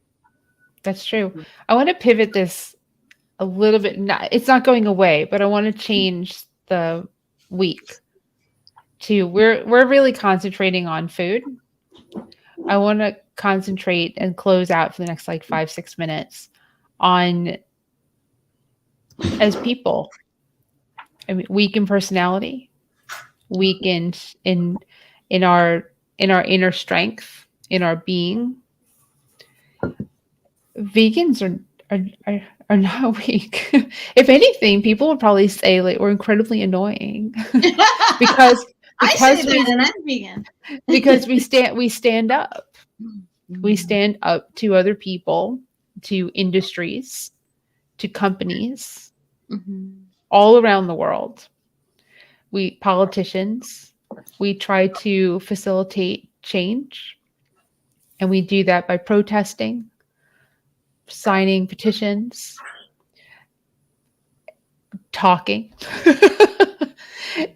That's true. I want to pivot this a little bit. It's not going away, but I want to change the week to we're really concentrating on food. I want to concentrate and close out for the next 5-6 minutes on as people. I mean, weak in personality, weak in our inner strength, in our being. Vegans are not weak. If anything, people would probably say we're incredibly annoying because I say that and I'm vegan. Because we stand up. We stand up to other people, to industries, to companies, all around the world. We politicians, we try to facilitate change, and we do that by protesting, signing petitions, talking,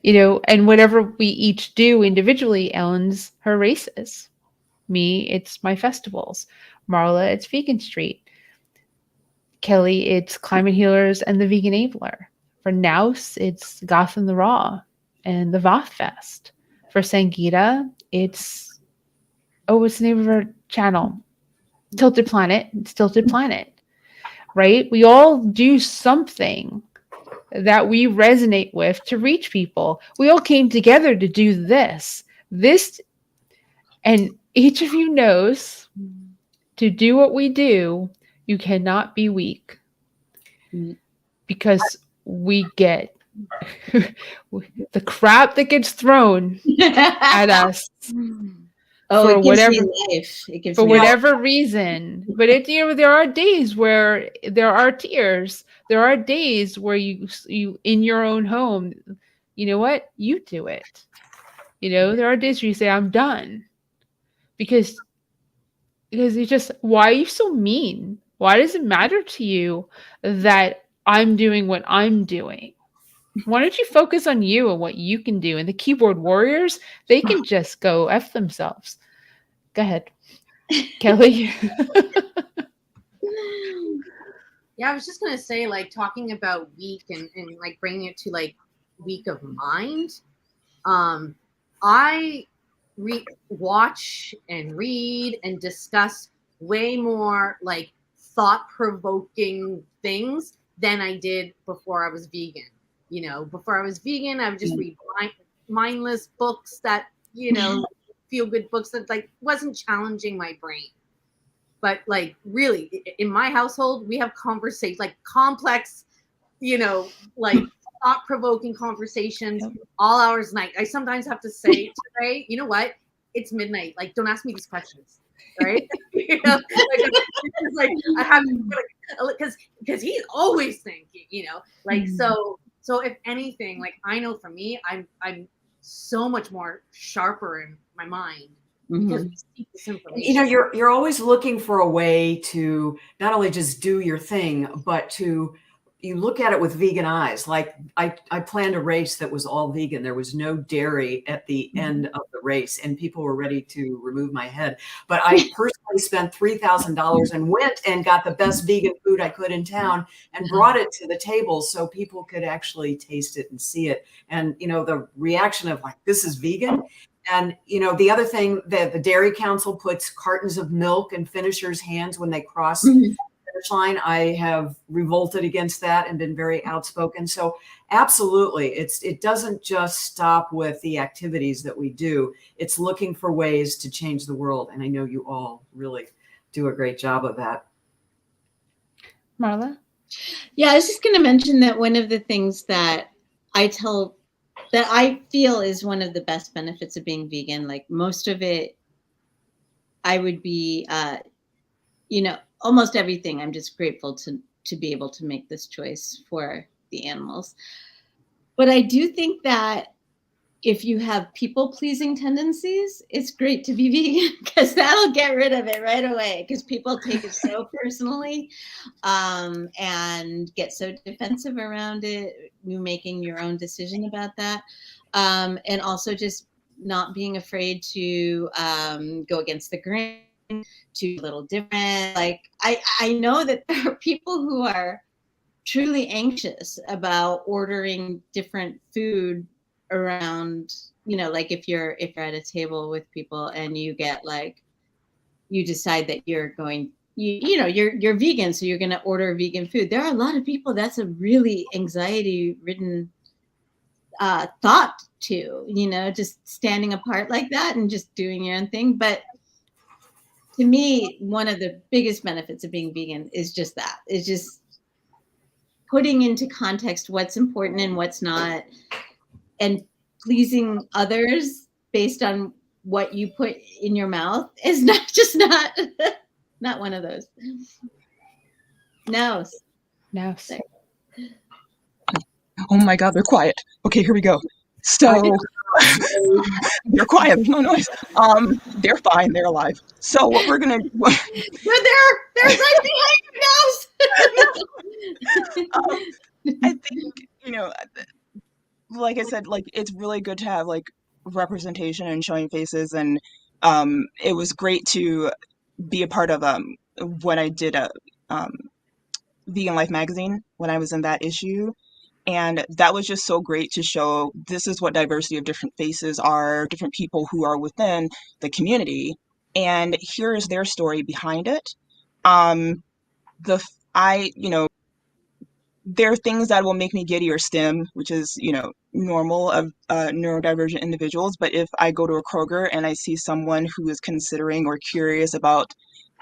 and whatever we each do individually. Ellen's her races. Me, it's my festivals. Marla, it's Vegan Street. Kelly, it's Climate Healers and the Vegan Abler. For Naus, it's Gotham the Raw and the Voth Fest. For Sangeeta, it's what's the name of her channel? Tilted Planet. It's Tilted Planet, right? We all do something that we resonate with to reach people. We all came together to do this, and each of you knows to do what we do, you cannot be weak because we get the crap that gets thrown at us. For whatever reason. But there are days where there are tears. There are days where you in your own home, you know what? You do it. There are days where you say, I'm done. Because you just, why are you so mean? Why does it matter to you that I'm doing what I'm doing? Why don't you focus on you and what you can do? And the keyboard warriors, they can just go F themselves. Go ahead, Kelly. Yeah, I was just going to say, talking about weak and bringing it to weak of mind. I watch and read and discuss way more thought-provoking things than I did before I was vegan. Before I was vegan, I would just read mindless books that, feel-good books that wasn't challenging my brain. But really, in my household, we have conversations, complex, thought-provoking conversations all hours of night. I sometimes have to say today, you know what? It's midnight. Don't ask me these questions, right? you know, like I have because he's always thinking, you know, like so if anything, like I know for me, I'm so much more sharper in my mind because we seek this information. You know, you're always looking for a way to not only just do your thing, but you look at it with vegan eyes. Like I planned a race that was all vegan. There was no dairy at the end of the race, and people were ready to remove my head. But I personally spent $3,000 and went and got the best vegan food I could in town and brought it to the table so people could actually taste it and see it. And, you know, the reaction of like, this is vegan. And, you know, the other thing that the Dairy Council puts cartons of milk in finishers' hands when they cross the finish line. I have revolted against that and been very outspoken. So absolutely, it doesn't just stop with the activities that we do. It's looking for ways to change the world. And I know you all really do a great job of that. Marla? Yeah, I was just going to mention that one of the things that I feel is one of the best benefits of being vegan, like most of it, I would be, you know, almost everything. I'm just grateful to be able to make this choice for the animals. But I do think that if you have people-pleasing tendencies, it's great to be vegan because that'll get rid of it right away because people take it so personally and get so defensive around it, you making your own decision about that. And also just not being afraid to go against the grain, to be a little different. Like I know that there are people who are truly anxious about ordering different food around, you know, like if you're at a table with people and you get like, you decide that you're going, you know, you're vegan, so you're going to order vegan food. There are a lot of people that's a really anxiety ridden thought to, you know, just standing apart like that and just doing your own thing. But to me, one of the biggest benefits of being vegan is just that. It's just putting into context what's important and what's not, and pleasing others based on what you put in your mouth is not one of those. No. Oh my God, they're quiet. Okay, here we go. So they're quiet. There's no noise. They're fine. They're alive. So what we're gonna do? They're right behind your nose. I think, you know, like I said, like it's really good to have like representation and showing faces, and it was great to be a part of when I did a Vegan Life magazine when I was in that issue. And that was just so great to show this is what diversity of different faces are, different people who are within the community. And here is their story behind it. You know, there are things that will make me giddy or stim, which is, you know, normal of neurodivergent individuals. But if I go to a Kroger and I see someone who is considering or curious about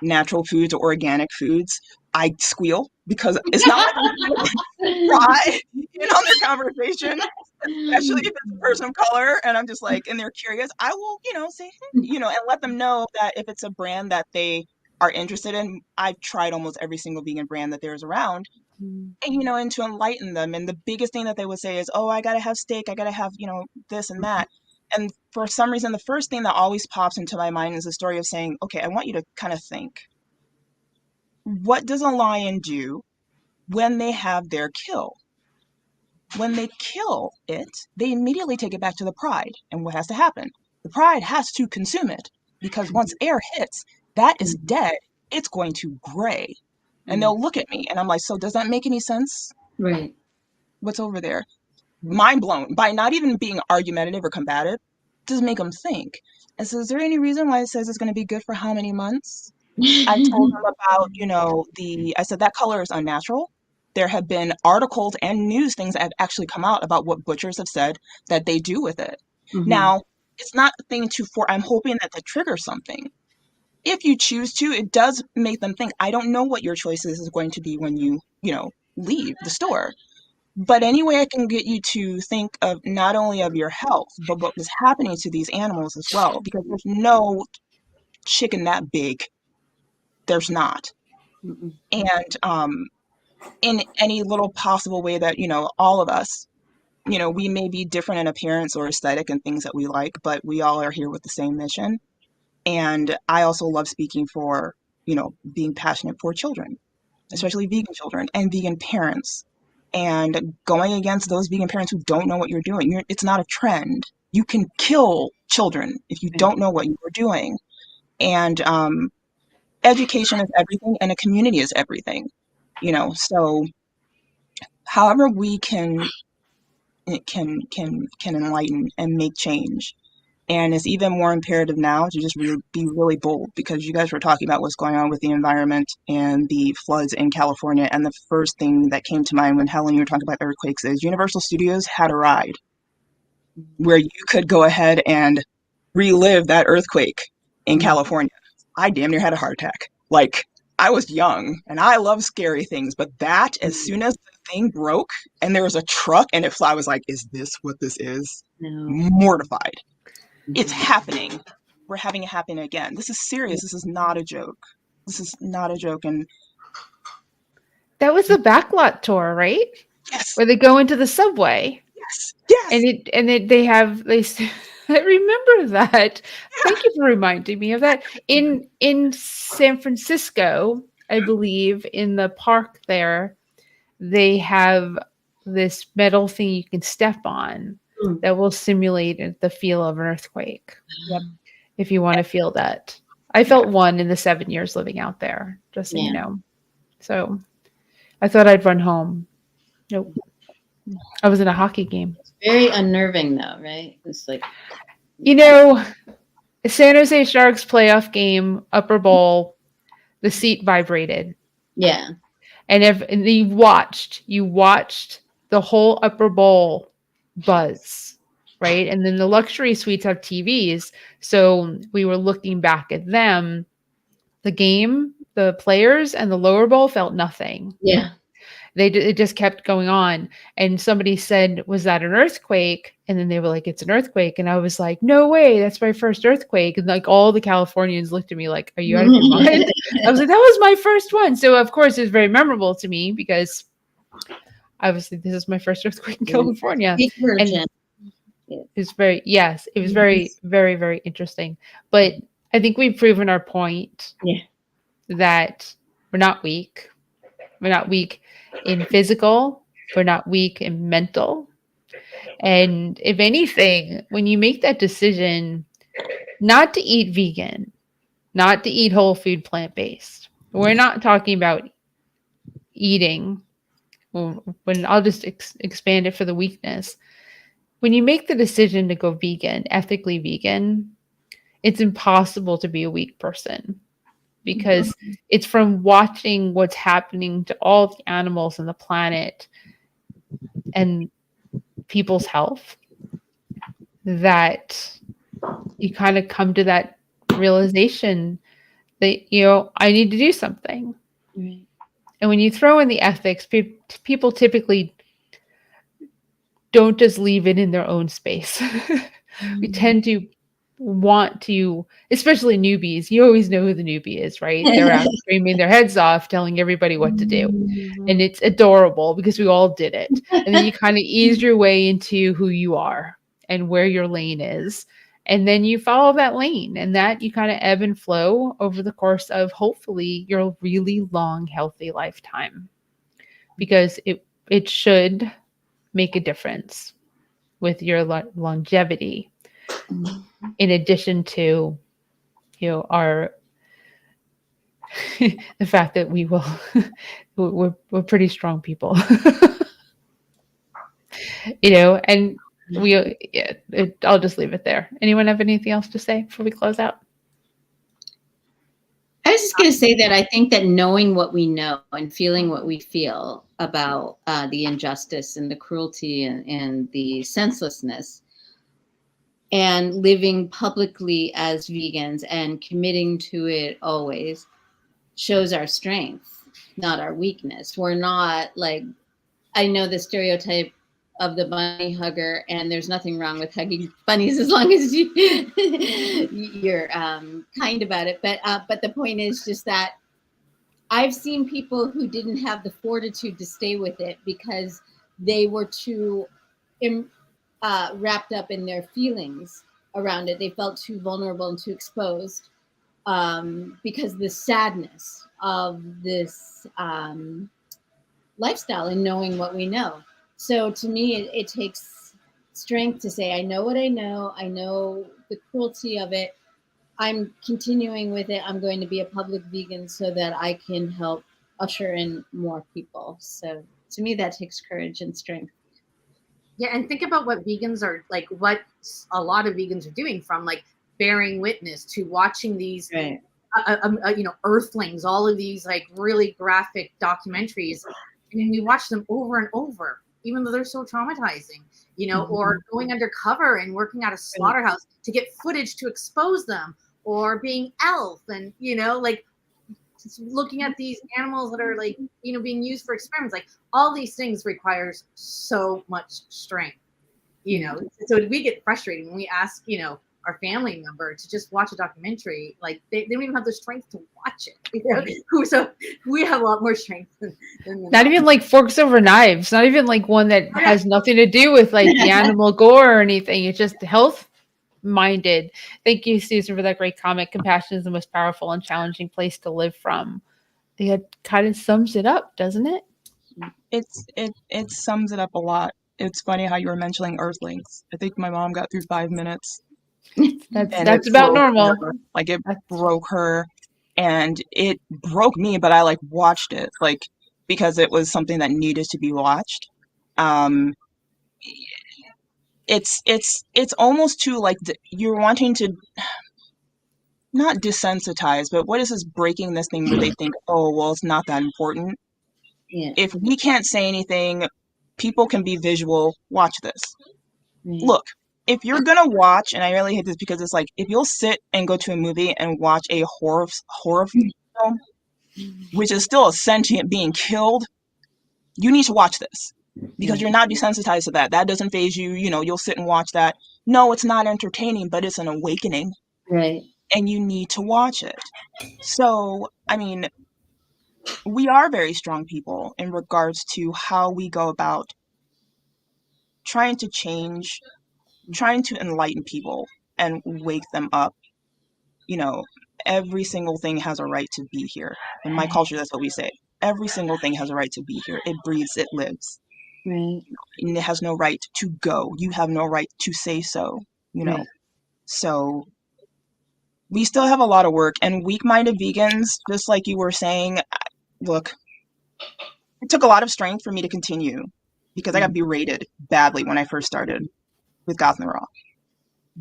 natural foods or organic foods, I squeal because it's not like I'm try in on their conversation, especially if it's a person of color and I'm just like, and they're curious, I will, you know, say, you know, and let them know that if it's a brand that they are interested in, I've tried almost every single vegan brand that there's around. And, you know, and to enlighten them. And the biggest thing that they would say is, oh, I got to have steak. I got to have, you know, this and that. And for some reason, the first thing that always pops into my mind is the story of saying, okay, I want you to kind of think, what does a lion do when they have their kill? When they kill it, they immediately take it back to the pride. And what has to happen? The pride has to consume it because once air hits, that is dead. It's going to gray. And they'll look at me and I'm like, so does that make any sense? Right. What's over there? Mind blown by not even being argumentative or combative. Just make them think. And so is there any reason why it says it's going to be good for how many months? I told them about, you know, I said that color is unnatural. There have been articles and news things that have actually come out about what butchers have said that they do with it. Now, it's not a thing I'm hoping that trigger something. If you choose to, it does make them think. I don't know what your choices is going to be when you know, leave the store. But any way I can get you to think of not only of your health, but what was happening to these animals as well, because there's no chicken that big There's not. Mm-mm. And in any little possible way that, all of us, we may be different in appearance or aesthetic and things that we like, but we all are here with the same mission. And I also love speaking for, being passionate for children, especially vegan children and vegan parents, and going against those vegan parents who don't know what you're doing. It's not a trend. You can kill children if you don't know what you're doing. And education is everything, and a community is everything. So however we can enlighten and make change. And it's even more imperative now to just really be really bold, because you guys were talking about what's going on with the environment and the floods in California. And the first thing that came to mind when Helen, you were talking about earthquakes is Universal Studios had a ride where you could go ahead and relive that earthquake in California. I damn near had a heart attack. Like, I was young and I love scary things, but that, as soon as the thing broke and there was a truck and it flew, I was like, is this what this is? No. Mortified. It's happening. We're having it happen again. This is serious. This is not a joke. This is not a joke. And That was the backlot tour, right? yes, Where they go into the subway. yes. I remember that. Thank you for reminding me of that. In San Francisco, I believe, in the park there, they have this metal thing you can step on that will simulate the feel of an earthquake. Yep. If you want to feel that. I felt one in the 7 years living out there, just so you know. So I thought I'd run home. Nope. I was in a hockey game. Very unnerving, though, right? It's like, San Jose Sharks playoff game, upper bowl, the seat vibrated. yeah. And you watched the whole upper bowl buzz, right? And then the luxury suites have TVs. So we were looking back at them. The game, the players, and the lower bowl felt nothing. Yeah. It just kept going on. And somebody said, was that an earthquake? And then they were like, it's an earthquake. And I was like, no way, that's my first earthquake. And like all the Californians looked at me like, are you out of your mind? I was like, that was my first one. So of course it was very memorable to me because obviously this is my first earthquake in California. Big version. It was very, very, very interesting. But I think we've proven our point that we're not weak. We're not weak in physical. We're not weak in mental. And if anything, when you make that decision not to eat vegan, not to eat whole food plant-based, we're not talking about eating. When I'll just expand it for the weakness. When you make the decision to go vegan, ethically vegan, it's impossible to be a weak person. Because it's from watching what's happening to all the animals on the planet and people's health that you kind of come to that realization that, I need to do something. Right. And when you throw in the ethics, people typically don't just leave it in their own space. We tend to want to, especially newbies, you always know who the newbie is, right? They're out screaming their heads off, telling everybody what to do. And it's adorable because we all did it. And then you kind of ease your way into who you are and where your lane is. And then you follow that lane, and that you kind of ebb and flow over the course of hopefully your really long, healthy lifetime. Because it should make a difference with your longevity. In addition to, our the fact that we're pretty strong people, and I'll just leave it there. Anyone have anything else to say before we close out? I was just going to say that I think that knowing what we know and feeling what we feel about the injustice and the cruelty and the senselessness, and living publicly as vegans and committing to it always shows our strength, not our weakness. We're not like, I know the stereotype of the bunny hugger, and there's nothing wrong with hugging bunnies as long as you're kind about it. But the point is just that I've seen people who didn't have the fortitude to stay with it because they were too wrapped up in their feelings around it. They felt too vulnerable and too exposed because the sadness of this lifestyle and knowing what we know. So to me, it takes strength to say, I know what I know the cruelty of it. I'm continuing with it. I'm going to be a public vegan so that I can help usher in more people. So to me, that takes courage and strength. Yeah, and think about what vegans are like, what a lot of vegans are doing, from like bearing witness to watching these, Right. Earthlings, all of these like really graphic documentaries, and we watch them over and over, even though they're so traumatizing, or going undercover and working at a slaughterhouse to get footage to expose them, or being elf and, like looking at these animals that are like, being used for experiments. Like all these things requires so much strength, So we get frustrated when we ask, our family member to just watch a documentary. Like they don't even have the strength to watch it. So we have a lot more strength than Not even like Forks Over Knives, not even like one that has nothing to do with like the animal gore or anything. It's just health minded. Thank you, Susan, for that great comment. Compassion is the most powerful and challenging place to live from. It kind of sums it up, doesn't it? It sums it up a lot. It's funny how you were mentioning Earthlings. I think my mom got through 5 minutes. That's about normal. Like it broke her, and it broke me, but I like watched it like because it was something that needed to be watched. It's almost too like you're wanting to not desensitize, but what is this breaking this thing where they think, oh well, it's not that important. Yeah. If we can't say anything, people can be visual. Watch this. Right. Look, if you're gonna watch, and I really hate this because it's like if you'll sit and go to a movie and watch a horror film, which is still a sentient being killed, you need to watch this because you're not desensitized to that. That doesn't faze you. You'll sit and watch that. No, it's not entertaining, but it's an awakening, Right. and you need to watch it. So, I mean, we are very strong people in regards to how we go about trying to change, trying to enlighten people and wake them up. Every single thing has a right to be here. In my culture, that's what we say. Every single thing has a right to be here. It breathes, it lives. Right. And it has no right to go. You have no right to say so, Right. So we still have a lot of work. And weak-minded vegans, just like you were saying, look, it took a lot of strength for me to continue because I got berated badly when I first started with Goth and the Raw.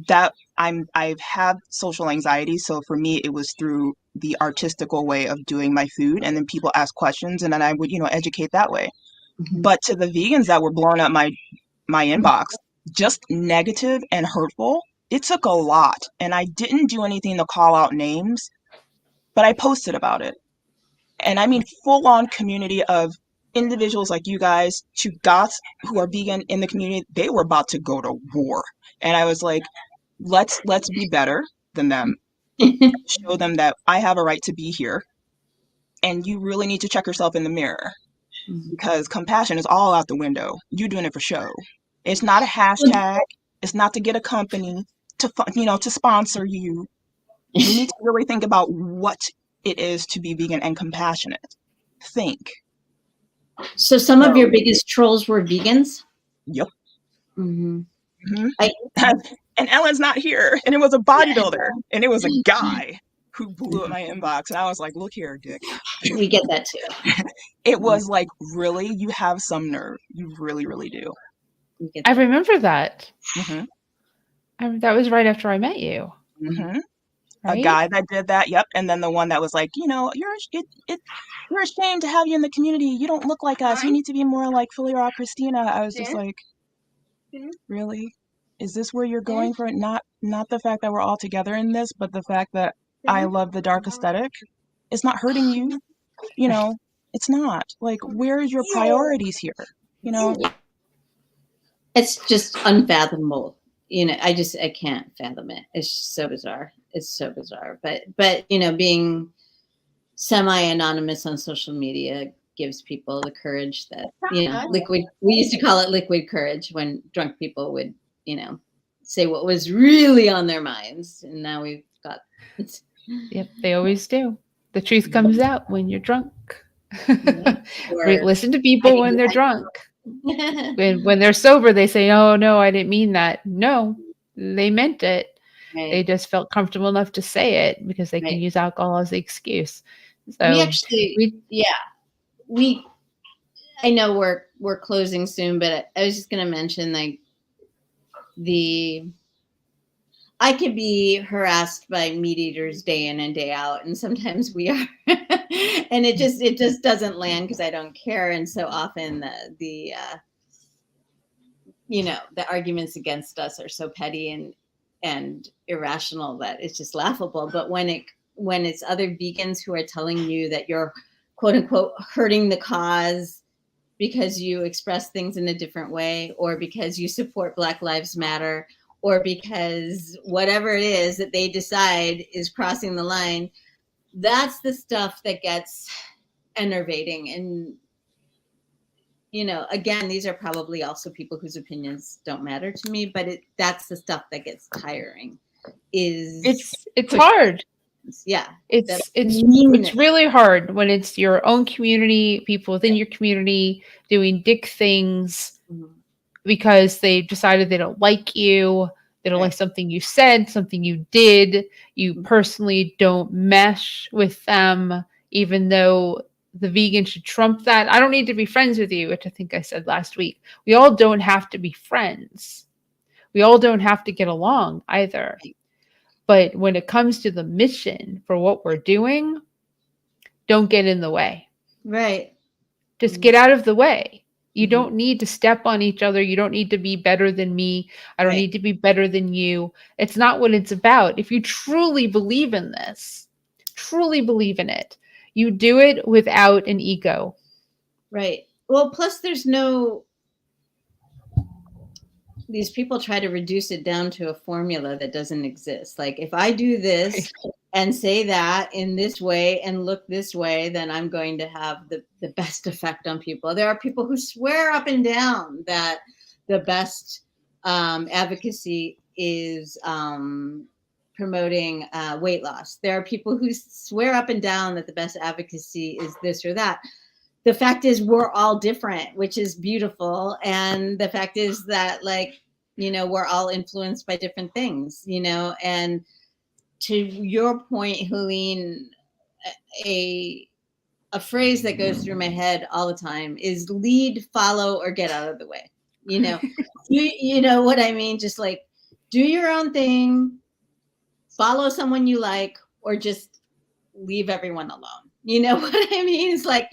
That I've had social anxiety, so for me it was through the artistical way of doing my food, and then people ask questions, and then I would educate that way. But to the vegans that were blowing up my inbox, just negative and hurtful, it took a lot, and I didn't do anything to call out names, but I posted about it. And I mean full-on community of individuals like you guys to goths who are vegan in the community. They were about to go to war, and I was like, let's be better than them. Show them that I have a right to be here, and you really need to check yourself in the mirror because compassion is all out the window. You're doing it for show. It's not a hashtag. It's not to get a company to sponsor you. You need to really think about what it is to be vegan and compassionate. Think. So some of your biggest trolls were vegans? Yep. Mm-hmm. And Ellen's not here, and it was a bodybuilder, and it was a guy who blew up my inbox, and I was like, look here, Dick. We get that too. It was like, really? You have some nerve. You really, really do. I remember that. Mm-hmm. That was right after I met you. Mm-hmm. Right? A guy that did that, yep. And then the one that was like, you're ashamed to have you in the community. You don't look like us. You need to be more like Fulia Christina. I was just like, really? Is this where you're going for it? Not the fact that we're all together in this, but the fact that I love the dark aesthetic. It's not hurting you. It's not. Like, where's your priorities here? It's just unfathomable. I can't fathom it. It's so bizarre. It's so bizarre. But being semi-anonymous on social media gives people the courage that, liquid, we used to call it liquid courage when drunk people would, say what was really on their minds. And now we've got. Yep, they always do. The truth comes out when you're drunk. Listen to people when they're drunk. When they're sober, they say, "Oh no, I didn't mean that." No, they meant it. Right. They just felt comfortable enough to say it because they can use alcohol as the excuse. So we actually, I know we're closing soon, but I was just going to mention like I could be harassed by meat eaters day in and day out, and sometimes we are, and it just doesn't land because I don't care, and so often the arguments against us are so petty and irrational that it's just laughable. But when it's other vegans who are telling you that you're quote unquote hurting the cause because you express things in a different way, or because you support Black Lives Matter, or because whatever it is that they decide is crossing the line, that's the stuff that gets enervating. And, again, these are probably also people whose opinions don't matter to me, but that's the stuff that gets tiring. It's hard. Yeah. It's really hard when it's your own community, people within your community doing dick things because they decided they don't like you, they don't like something you said, something you did, you personally don't mesh with them, even though the vegan should trump that. I don't need to be friends with you, which I think I said last week. We all don't have to be friends. We all don't have to get along either. But when it comes to the mission for what we're doing, don't get in the way. Right. Just get out of the way. You don't need to step on each other. You don't need to be better than me. I don't need to be better than you. It's not what it's about. If you truly believe in this, truly believe in it, you do it without an ego. Right. Well, plus these people try to reduce it down to a formula that doesn't exist. Like, if I do this and say that in this way and look this way, then I'm going to have the best effect on people. There are people who swear up and down that the best advocacy is promoting weight loss. There are people who swear up and down that the best advocacy is this or that. The fact is we're all different, which is beautiful. And the fact is that, like, we're all influenced by different things, and to your point, Helene, a phrase that goes through my head all the time is lead, follow, or get out of the way. You know what I mean? Just like, do your own thing, follow someone you like, or just leave everyone alone. You know what I mean? It's like,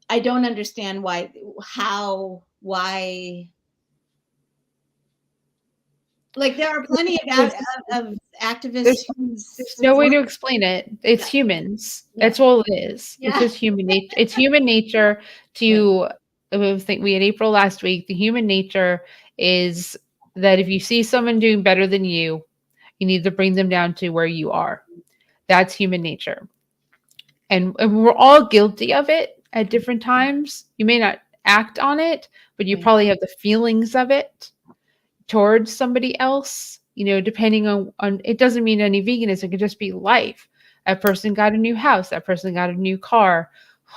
I don't understand why, like, there are plenty of activists. There's no way to explain it. It's humans. That's all it is. It's just human nature. It's human nature to, I think we had April last week, the human nature is that if you see someone doing better than you need to bring them down to where you are. That's human nature. And we're all guilty of it at different times. You may not act on it, but you probably have the feelings of it towards somebody else, depending on it doesn't mean any veganism. It could just be life. That person got a new house. That person got a new car.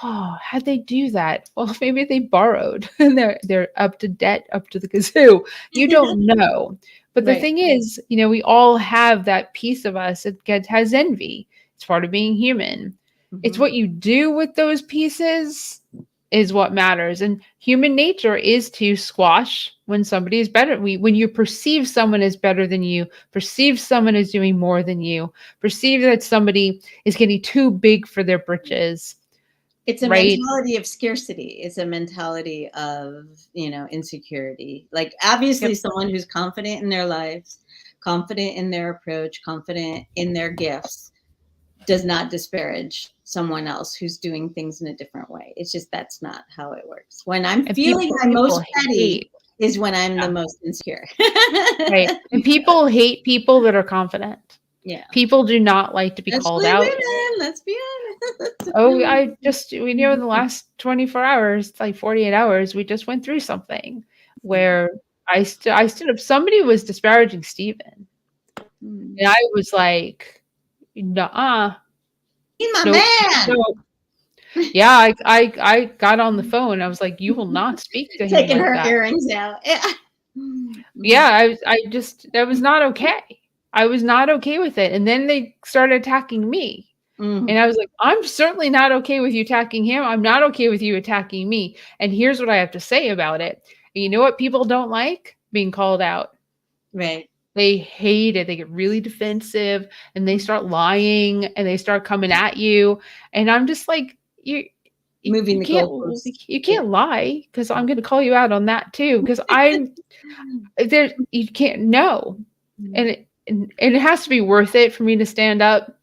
Oh, how'd they do that? Well, maybe they borrowed and they're up to debt, up to the kazoo. You don't know. But the thing is, we all have that piece of us that has envy. It's part of being human. It's what you do with those pieces is what matters. And human nature is to squash when somebody is better. When you perceive someone as better than you, perceive someone as doing more than you, perceive that somebody is getting too big for their britches. It's a mentality of scarcity. It's a mentality of, insecurity. Like, obviously someone who's confident in their lives, confident in their approach, confident in their gifts, does not disparage someone else who's doing things in a different way. It's just, that's not how it works. When I'm feeling my most petty is when I'm the most insecure. Right. And people hate people that are confident. Yeah. People do not like to be called out. Let's be Oh, we know in the last 24 hours, like 48 hours, we just went through something where I stood up. Somebody was disparaging Steven. Mm. And I was like, nah, He's my nope, man. nope. Yeah, I got on the phone. I was like, you will not speak to him Taking like her that. earrings out. Yeah. Yeah, that was not okay. I was not okay with it. And then they started attacking me. Mm. And I was like, I'm certainly not okay with you attacking him. I'm not okay with you attacking me. And here's what I have to say about it. And you know what people don't like? Being called out. Right. They hate it. They get really defensive and they start lying and they start coming at you. And I'm just like, Moving the can't, goalposts. you can't lie because I'm going to call you out on that too. Because I'm there. You can't know. And it has to be worth it for me to stand up.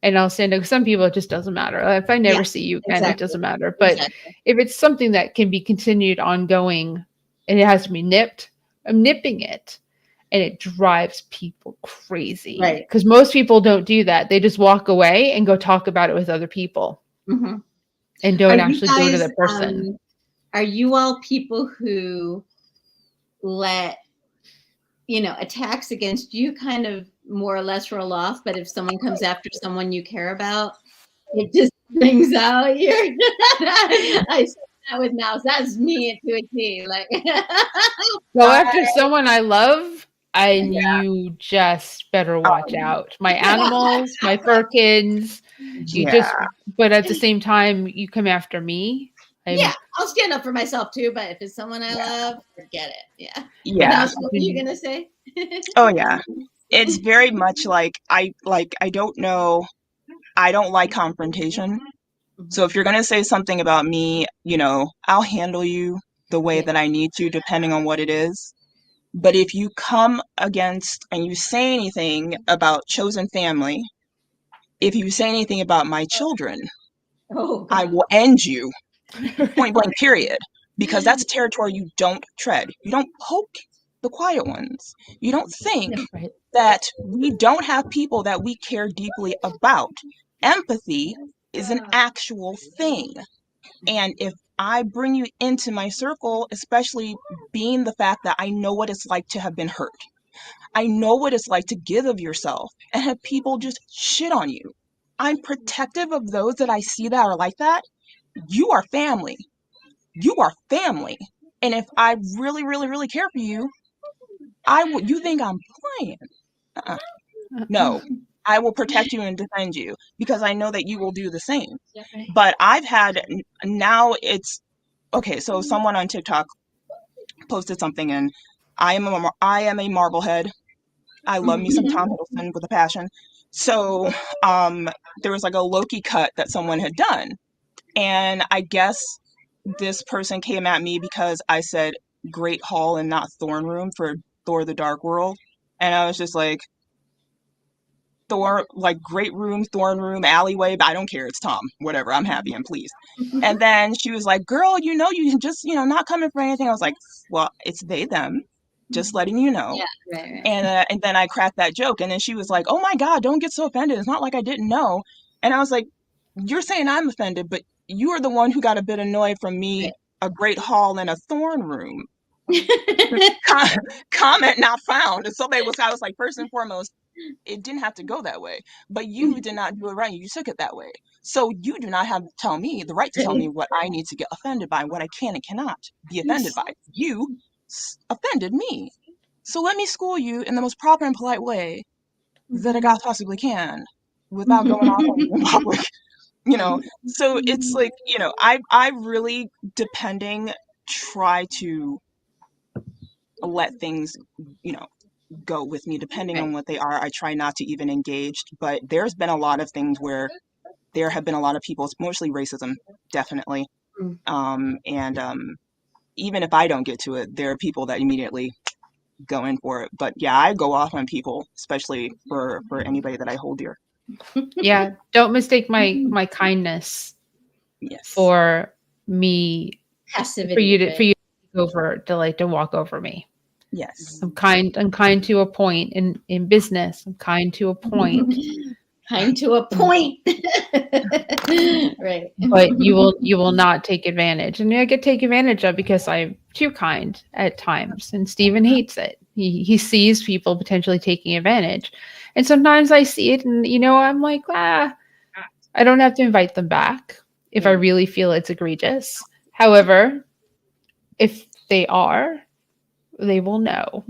And I'll stand up. Some people, it just doesn't matter. If I never see you again, exactly. it doesn't matter. But Exactly. if it's something that can be continued ongoing and it has to be nipped, I'm nipping it. And it drives people crazy. Right. Because most people don't do that. They just walk away and go talk about it with other people Mm-hmm. and don't Are you actually go to guys, the person. Are you all people who let, attacks against you kind of more or less roll off, but if someone comes after someone you care about, it just brings out your I said that with Mouse. That's me to a T. Like Go after someone I love, and you just better watch out. My animals, my fur kids, but at the same time, you come after me. Yeah, I'll stand up for myself too, but if it's someone I love, forget it. Yeah. Yeah. Mouse, what were you gonna say? Oh yeah. It's very much like I don't know. I don't like confrontation. So if you're going to say something about me, I'll handle you the way that I need to, depending on what it is. But if you come against and you say anything about chosen family, if you say anything about my children, I will end you, point blank, period. Because that's territory you don't tread. You don't poke the quiet ones. You don't think that we don't have people that we care deeply about. Empathy is an actual thing. And if I bring you into my circle, especially being the fact that I know what it's like to have been hurt, I know what it's like to give of yourself and have people just shit on you. I'm protective of those that I see that are like that. You are family. You are family. And if I really, really, really care for you, you think I'm playing? No. I will protect you and defend you because I know that you will do the same. But I've had, now it's, okay, so someone on TikTok posted something and I am a Marblehead. I love me some Tom Hiddleston with a passion. So there was like a Loki cut that someone had done. And I guess this person came at me because I said Great Hall and not Thorn Room for Thor the Dark World. And I was just like, Thor, like great room, Thorn Room, alleyway, but I don't care. It's Tom. Whatever. I'm happy and pleased. And then she was like, girl, you can just, not coming for anything. I was like, well, it's they, them. Just letting you know. Yeah, right. And then I cracked that joke. And then she was like, oh my God, don't get so offended. It's not like I didn't know. And I was like, you're saying I'm offended, but you are the one who got a bit annoyed from me, a Great Hall and a Thorn Room. Comment not found. And so I was like, first and foremost, it didn't have to go that way, but you did not do it right. You took it that way. So you do not have the right to tell me what I need to get offended by, what I can and cannot be offended by. You offended me. So let me school you in the most proper and polite way that I possibly can without going off on you in public. So it's like, I really, try to let things, go with me depending on what they are. I try not to even engage, but there's been a lot of things where there have been a lot of people, it's mostly racism, definitely. Even if I don't get to it, there are people that immediately go in for it. But yeah, I go off on people, especially for anybody that I hold dear. Yeah, don't mistake my kindness for me, passivity, for you to walk over me. Yes. I'm kind to a point in business. I'm kind to a point. Kind to a point. Right. But you will not take advantage. And I get taken advantage of because I'm too kind at times. And Stephen hates it. He sees people potentially taking advantage. And sometimes I see it and I'm like, I don't have to invite them back if I really feel it's egregious. However, if they are, they will know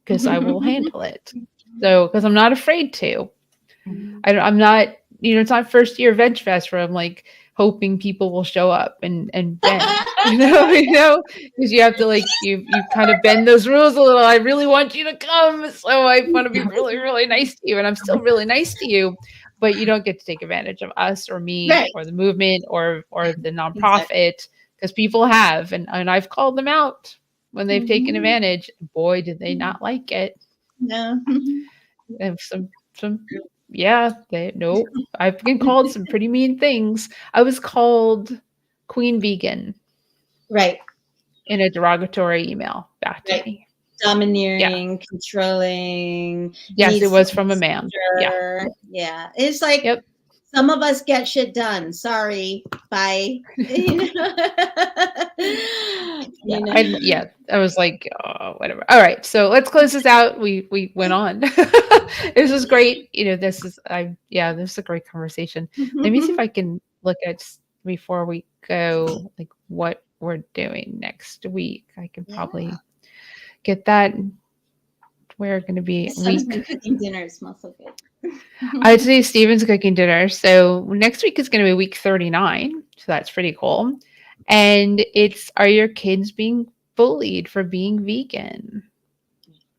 because I will handle it. So, because I'm not afraid to. I'm not, it's not first year Veg Fest where I'm like hoping people will show up and bend, because you have to you kind of bend those rules a little. I really want you to come, so I want to be really, really nice to you, and I'm still really nice to you, but you don't get to take advantage of us or me or the movement or the nonprofit because people have, and I've called them out when they've taken advantage. Boy, did they not like it. No. And I've been called some pretty mean things. I was called Queen Vegan. Right. In a derogatory email back to me. Domineering, controlling. Yes, it was from a man. Yeah. Yeah. It's like some of us get shit done. Sorry. Bye. I was like, oh, whatever. All right. So let's close this out. We went on. This was great. This is a great conversation. Let me see if I can look at before we go, like what we're doing next week. I can probably get that. We're going to be cooking dinner. It smells so good. I'd say Stephen's cooking dinner. So next week is going to be week 39. So that's pretty cool. And it's, are your kids being bullied for being vegan?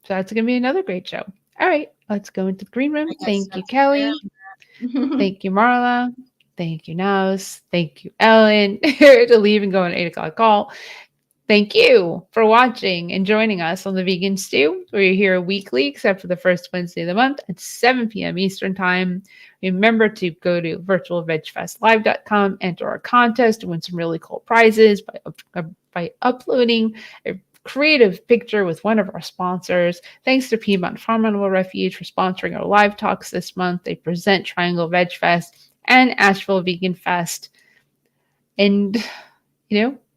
So that's going to be another great show. All right, let's go into the green room. Thank you, Kelly. Thank you, Marla. Thank you, Naus. Thank you, Ellen, to leave and go on 8 o'clock call. Thank you for watching and joining us on The Vegan Stew. We're here weekly, except for the first Wednesday of the month at 7 p.m. Eastern Time. Remember to go to virtualvegfestlive.com, enter our contest, and win some really cool prizes by uploading a creative picture with one of our sponsors. Thanks to Piedmont Farm Animal Refuge for sponsoring our live talks this month. They present Triangle Veg Fest and Asheville Vegan Fest. And,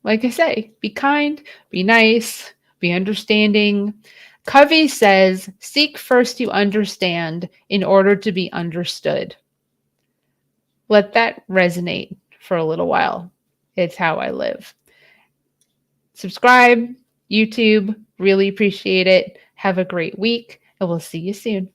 like I say, be kind, be nice, be understanding. Covey says, seek first to understand in order to be understood. Let that resonate for a little while. It's how I live. Subscribe, YouTube, really appreciate it. Have a great week, and we'll see you soon.